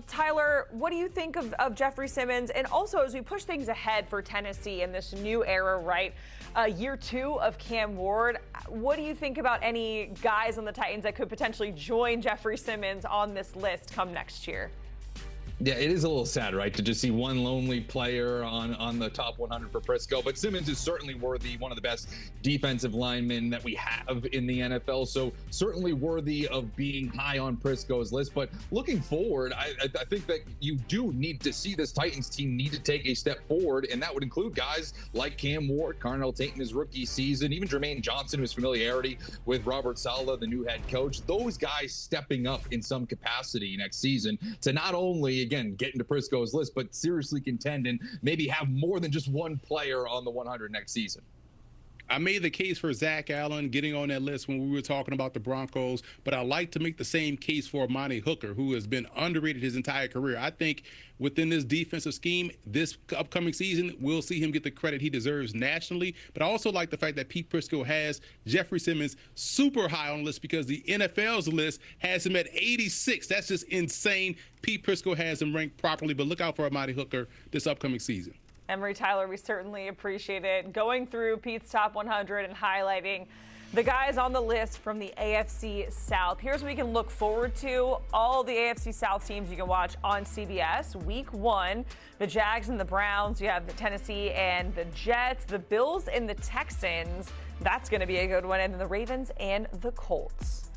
Tyler, what do you think of Jeffrey Simmons? And also, as we push things ahead for Tennessee in this new era, right? Year 2 of Cam Ward, what do you think about any guys on the Titans that could potentially join Jeffrey Simmons on this list come next year?
Yeah, it is a little sad, right, to just see one lonely player on the top 100 for Prisco. But Simmons is certainly worthy, one of the best defensive linemen that we have in the NFL. So certainly worthy of being high on Prisco's list. But looking forward, I think that you do need to see this Titans team need to take a step forward. And that would include guys like Cam Ward, Carnell Tate in his rookie season, even Jermaine Johnson, whose familiarity with Robert Saleh, the new head coach. Those guys stepping up in some capacity next season to not only, again, get into Prisco's list, but seriously contend and maybe have more than just one player on the 100 next season.
I made the case for Zach Allen getting on that list when we were talking about the Broncos, but I like to make the same case for Amani Hooker, who has been underrated his entire career. I think within this defensive scheme, this upcoming season, we'll see him get the credit he deserves nationally. But I also like the fact that Pete Prisco has Jeffrey Simmons super high on the list because the NFL's list has him at 86. That's just insane. Pete Prisco has him ranked properly, but look out for Amani Hooker this upcoming season.
Emery, Tyler, we certainly appreciate it. Going through Pete's top 100 and highlighting the guys on the list from the AFC South. Here's what we can look forward to. All the AFC South teams you can watch on CBS. Week 1, the Jags and the Browns. You have the Tennessee and the Jets, the Bills and the Texans. That's going to be a good one. And then the Ravens and the Colts.